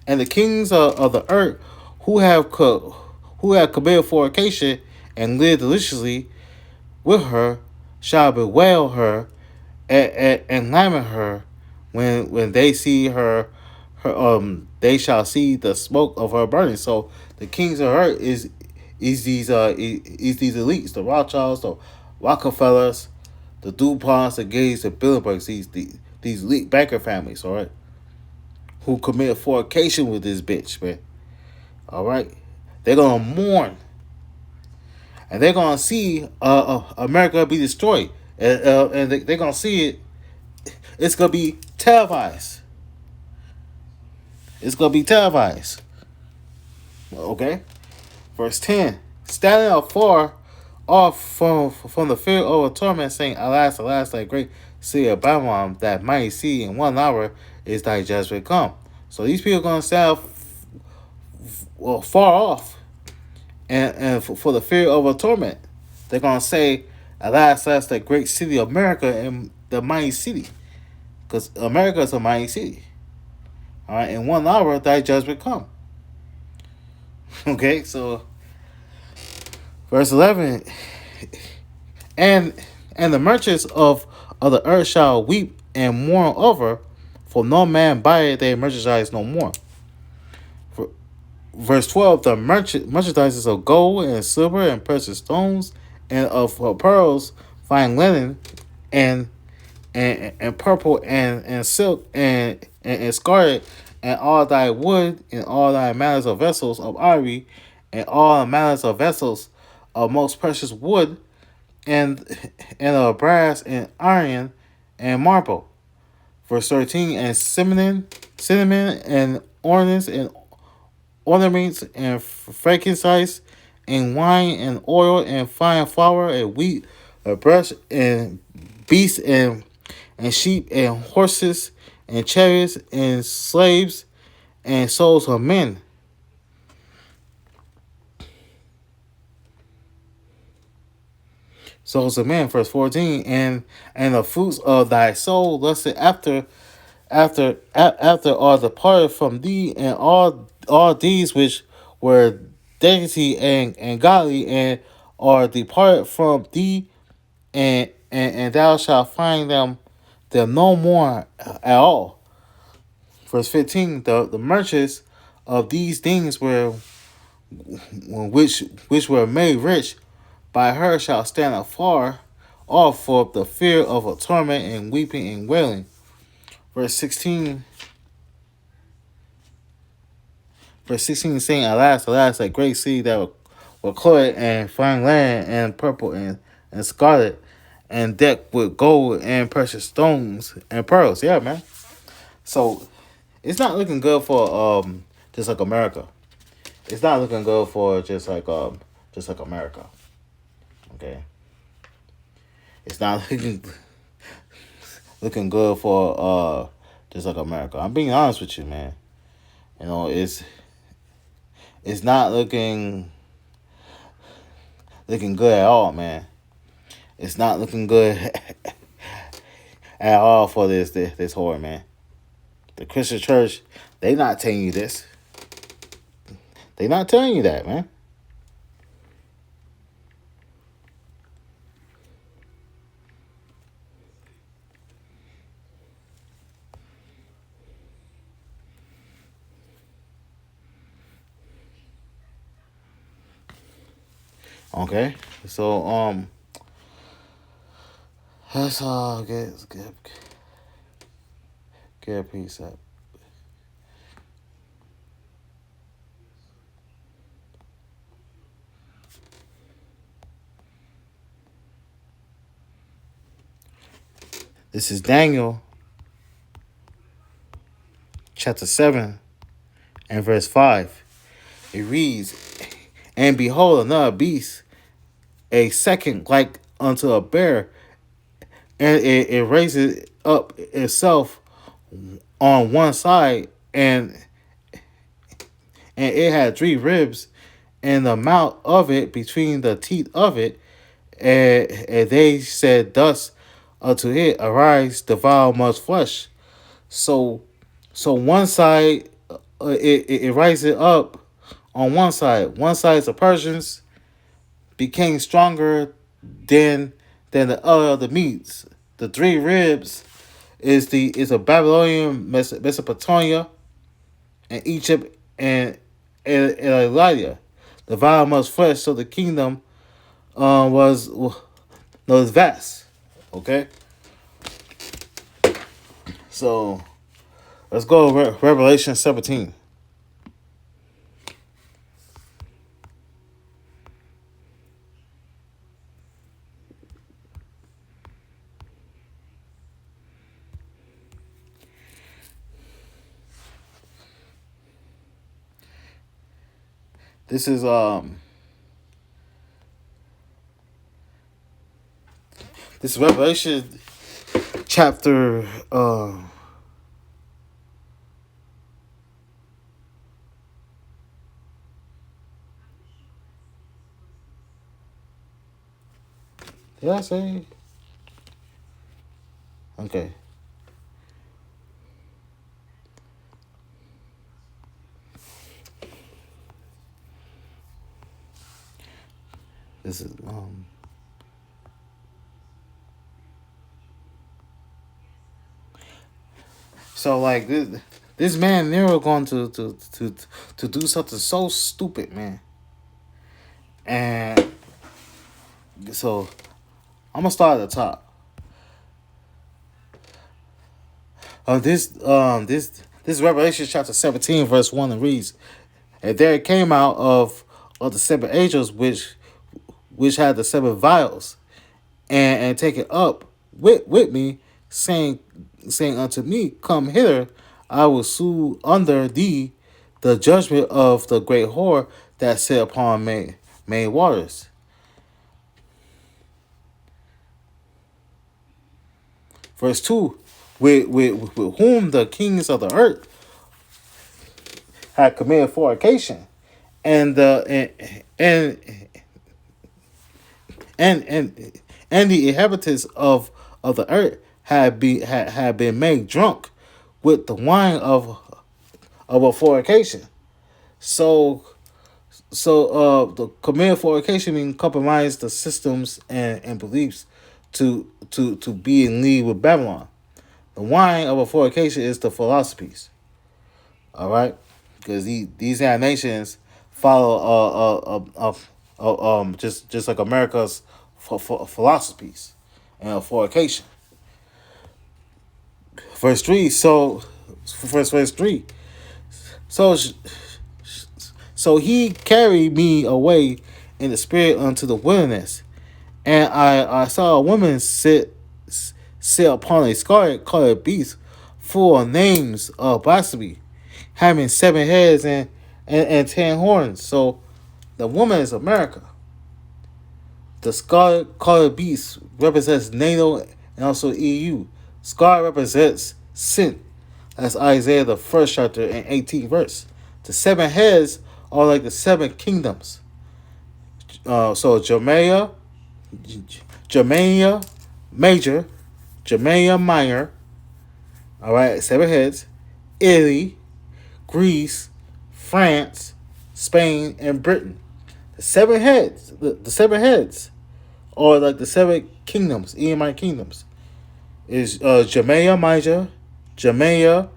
A: And the kings of the earth who have committed fornication and lived deliciously with her shall bewail her and lament her when they see her they shall see the smoke of her burning. So the kings of her is these elites, the Rothschilds, the Rockefellers, the DuPonts, the Gates, the Bilderbergs, these elite banker families, all right, who commit fornication with this bitch, man. All right, they're gonna mourn, and they're gonna see America be destroyed, and they're gonna see it. It's gonna be televised. It's gonna be televised. Okay, verse 10. Standing afar off from the fear of a torment, saying, Alas, alas, thy great city of Babylon, that mighty city, in 1 hour is thy judgment come. So these people are going to stand far off, and for the fear of a torment. They're going to say, Alas, alas, the great city of America and the mighty city. Because America is a mighty city. All right, in 1 hour, thy judgment come. Okay, so verse 11, and the merchants of the earth shall weep and mourn over, for no man buyeth their merchandise no more. Verse 12, the merchandises of gold and silver and precious stones, and of pearls, fine linen, and purple and silk and scarlet, and all thy wood, and all thy manners of vessels of ivory, and all manners of vessels of most precious wood, and of brass and iron and marble. Verse 13, and cinnamon and ornaments and frankincense and wine and oil and fine flour and wheat, a brush and beasts and sheep and horses and chariots and slaves and souls of men. Souls of men, verse 14, and the fruits of thy soul lusted after are departed from thee, and all these which were dainty and godly, and are departed from thee, and thou shalt find them no more at all. Verse 15, the merchants of these things were which were made rich by her shall stand afar off for the fear of a torment and weeping and wailing. Verse 16, saying, Alas, alas, that great city that were clothed and fine linen and purple and scarlet, and decked with gold and precious stones and pearls. Yeah, man. So it's not looking good for just like America. It's not looking good for just like America. Okay. It's not looking good for just like America. I'm being honest with you, man. You know, it's not looking good at all, man. It's not looking good at all for this whore, man. The Christian church, they not telling you this. They not telling you that, man. Okay, so let's get a piece up. This is Daniel chapter 7 and verse 5. It reads, And behold, another beast, a second like unto a bear, and it raises up itself on one side, and it had 3 ribs in the mouth of it, between the teeth of it, and they said thus unto it, Arise, devour much flesh. So one side, it rises up on one side. One side is the Persians became stronger than the other of the Medes. The 3 ribs is a Babylonian Mesopotamia, and Egypt and Elijah. The vine was fresh, so the kingdom was vast. Okay, so let's go to Revelation 17. This is Revelation chapter did I say? Okay. This is so like this man Nero going to do something so stupid, man. And so I'm gonna start at the top. This Revelation chapter 17 verse 1 and reads, and there came out of the seven angels which had the seven vials, and take it up with me, saying unto me, come hither, I will sue under thee the judgment of the great whore that sat upon many waters. Verse 2, with whom the kings of the earth had committed fornication, and the and the inhabitants of the earth had been made drunk with the wine of a fornication. So the committed fornication means compromise the systems and beliefs to be in league with Babylon. The wine of a fornication is the philosophies. All right, because these nations follow just like America's philosophies and fornication. Verse 3. Verse 3. So he carried me away in the spirit unto the wilderness, and I saw a woman sit upon a scarlet colored beast, full of names of blasphemy, having 7 heads and 10 horns. So the woman is America. The scarlet colored beast represents NATO and also EU. Scarlet represents sin. That's Isaiah the 1st chapter and 18th verse. The 7 heads are like the 7 kingdoms. So Germania Major, Germania Minor, all right, 7 heads, Italy, Greece, France, Spain, and Britain. The 7 heads, the 7 heads, or like the 7 kingdoms, Edomite kingdoms, is Germania Major, Germania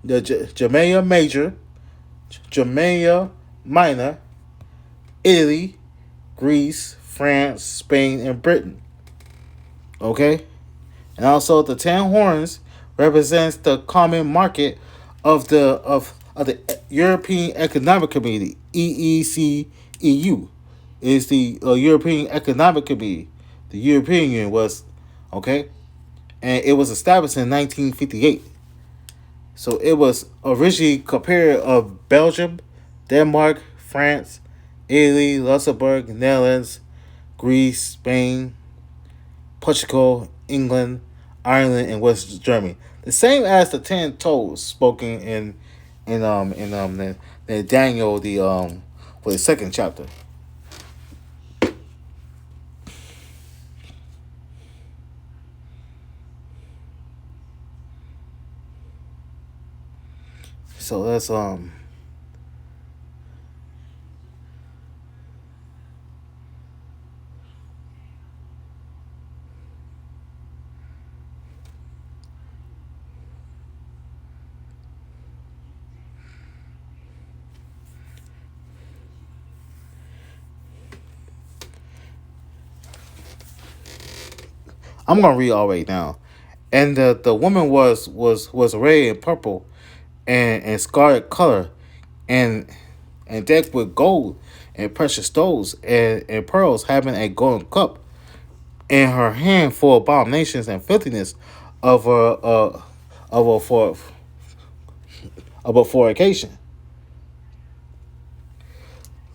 A: Major, Germania Minor, Italy, Greece, France, Spain, and Britain. Okay, and also the 10 horns represents the common market of the European Economic Community. EECEU is the European Economic Community. The European Union was okay, and it was established in 1958. So it was originally compared of Belgium, Denmark, France, Italy, Luxembourg, Netherlands, Greece, Spain, Portugal, England, Ireland, and West Germany. The same as the 10 toes spoken in the Daniel for the 2nd chapter. So that's I'm gonna read all the way down. And the woman was arrayed in purple and scarlet color, and decked with gold and precious stones and pearls, having a golden cup in her hand for abominations and filthiness of a for of a fornication.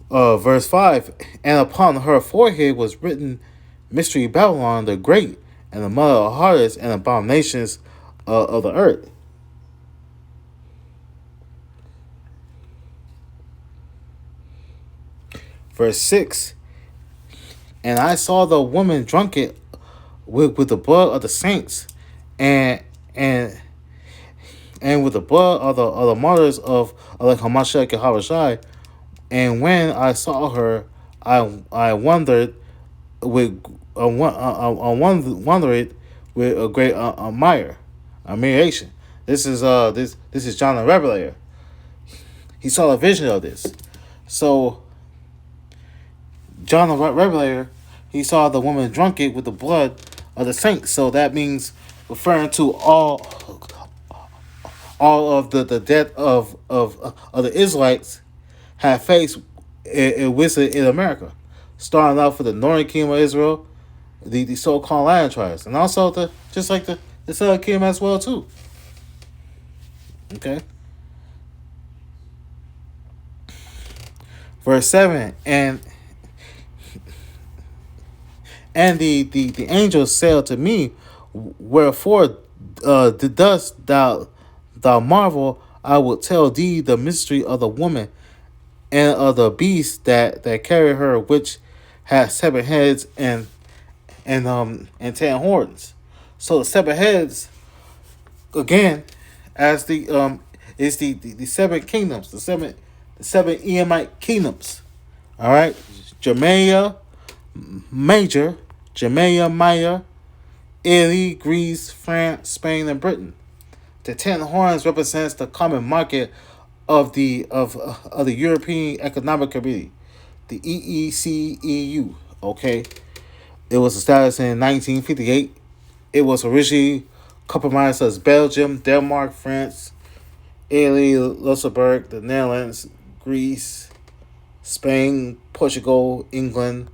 A: Verse 5, and upon her forehead was written, Mystery Babylon the Great, and the mother of harlots and abominations of the earth. Verse 6, and I saw the woman drunken with the blood of the saints, and with the blood of the martyrs of the Hamashiach Yahushua. And when I saw her, I wondered with wondered with a great admiration. This is John the Revelator. He saw a vision of this. So John the Revelator, he saw the woman drunken with the blood of the saints. So that means referring to all of the death of the Israelites have faced in wisdom in America, starting out for the northern kingdom of Israel, the so-called lion tribes, and also the southern kingdom as well too. Okay. Verse 7, and the angel said to me, wherefore dost thou marvel? I will tell thee the mystery of the woman and of the beast that carry her, which has 7 heads and 10 horns. So the 7 heads, again, as the is the 7 kingdoms, the seven Edomite kingdoms. All right, Jamaica Major, Jamaica Minor, Italy, Greece, France, Spain, and Britain. The 10 horns represents the common market of the European Economic Community, the EECEU. Okay, it was established in 1958. It was originally comprised as Belgium, Denmark, France, Italy, Luxembourg, the Netherlands, Greece, Spain, Portugal, England,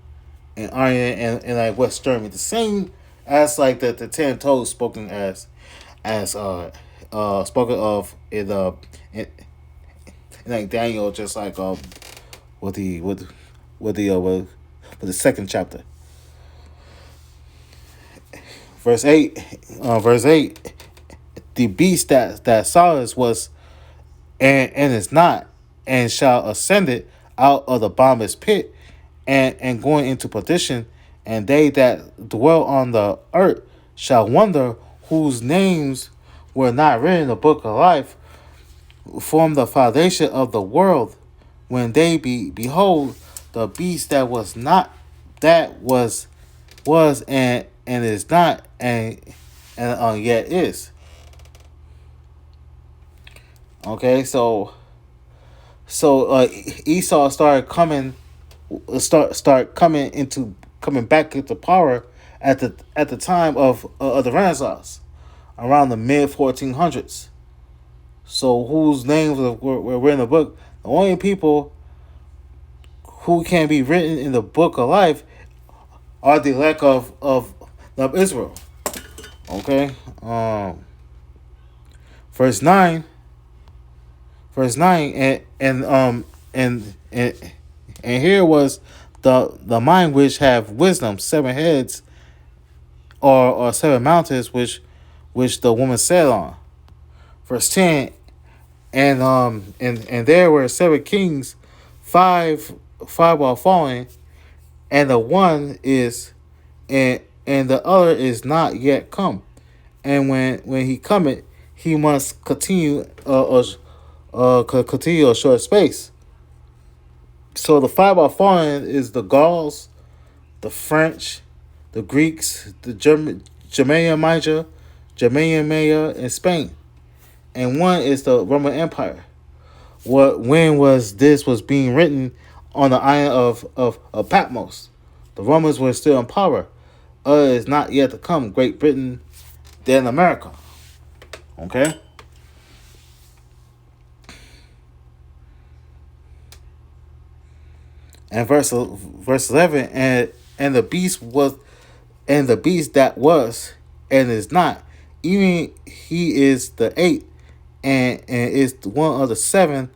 A: and Ireland, and like West Germany. The same as like the 10 toes spoken spoken of in like Daniel, just like with the second chapter. Verse 8, the beast that saw us was and is not, and shall ascend it out of the bottomless pit, and going into perdition, and they that dwell on the earth shall wonder, whose names were not written in the book of life from the foundation of the world, when they behold the beast that was not, that was and is not, and yet is. Okay, so Esau started coming back into power at the time of the Renaissance, around the mid 1400s. So whose names were in the book? The only people who can be written in the book of life are the elect of Israel. Okay. Verse 9, and here was the mind which have wisdom, 7 heads or 7 mountains which the woman sat on. Verse 10, and there were 7 kings, 5 are fallen, and the one is and the other is not yet come. And when he cometh, he must continue a short space. So the 5 are fallen is the Gauls, the French, the Greeks, the Germania Major, Germania Maya, and Spain. And 1 is the Roman Empire. When was being written on the island of Patmos? The Romans were still in power. is not yet to come, Great Britain, then America. Okay? And verse 11, and the beast that was and is not, even he is the eighth, and is one of the seven,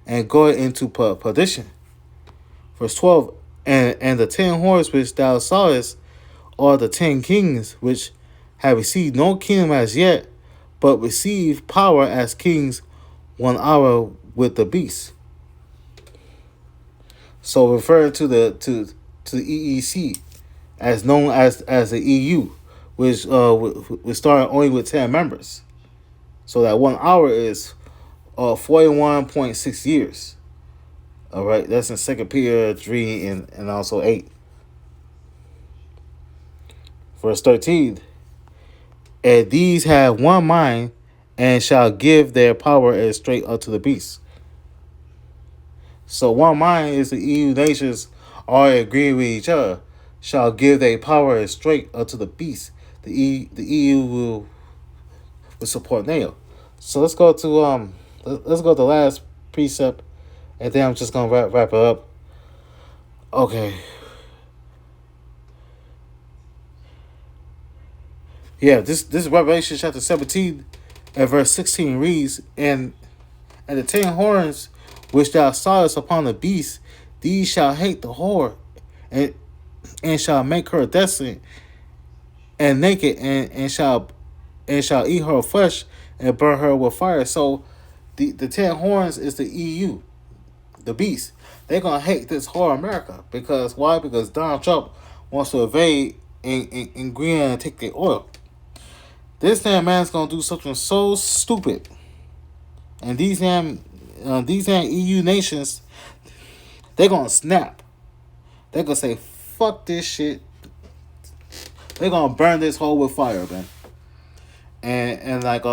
A: and going into perdition. Verse 12, and the 10 horns which thou sawest are the 10 kings, which have received no kingdom as yet, but receive power as kings 1 hour with the beast. So referring to the EEC, as known as the EU, which started only with 10 members. So that 1 hour is 41.6 years. All right, that's in 2 Peter 3 and also 8. Verse 13, and these have one mind, and shall give their power as straight unto the beast. So one mind is the EU nations are agreeing with each other, shall give their power as straight unto the beast. The EU will support NATO. So let's go to the last precept, and then I'm just gonna wrap it up. Okay. Yeah, this is Revelation chapter 17 and verse 16 reads, and the 10 horns which thou sawest upon the beast, these shall hate the whore, and shall make her desolate and naked, and shall eat her flesh and burn her with fire. So the 10 horns is the EU, the beast. They're gonna hate this whole America. Because why? Because Donald Trump wants to invade in Greenland and take their oil. This damn man's gonna do something so stupid, and these damn EU nations, they're gonna snap. They're gonna say, "Fuck this shit." They're gonna burn this hole with fire, man. And like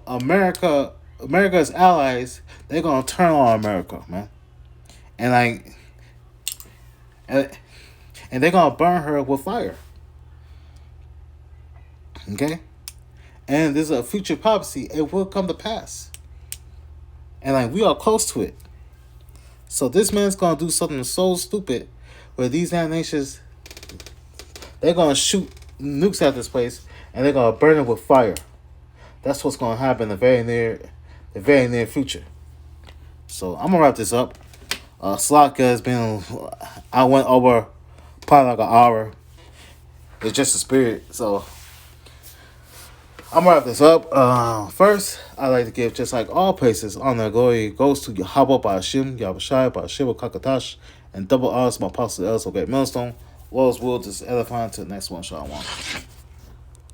A: America's allies, they're gonna turn on America, man. And they're gonna burn her with fire. Okay. And there's a future prophecy. It will come to pass. And we are close to it. So this man's going to do something so stupid where these nations, they're going to shoot nukes at this place and they're going to burn it with fire. That's what's going to happen in the very near future. So I'm going to wrap this up. Slotka has been, I went over probably like an hour. It's just a spirit. So I'm gonna wrap this up. First, I like to give, just like all praises, honor, and glory goes to Yahweh Ba'ashim, Yahushai, Ba'ashim, Kakatash, and double honors my apostle, El Great Millstone. World's will is edifying to the next one. Shalom.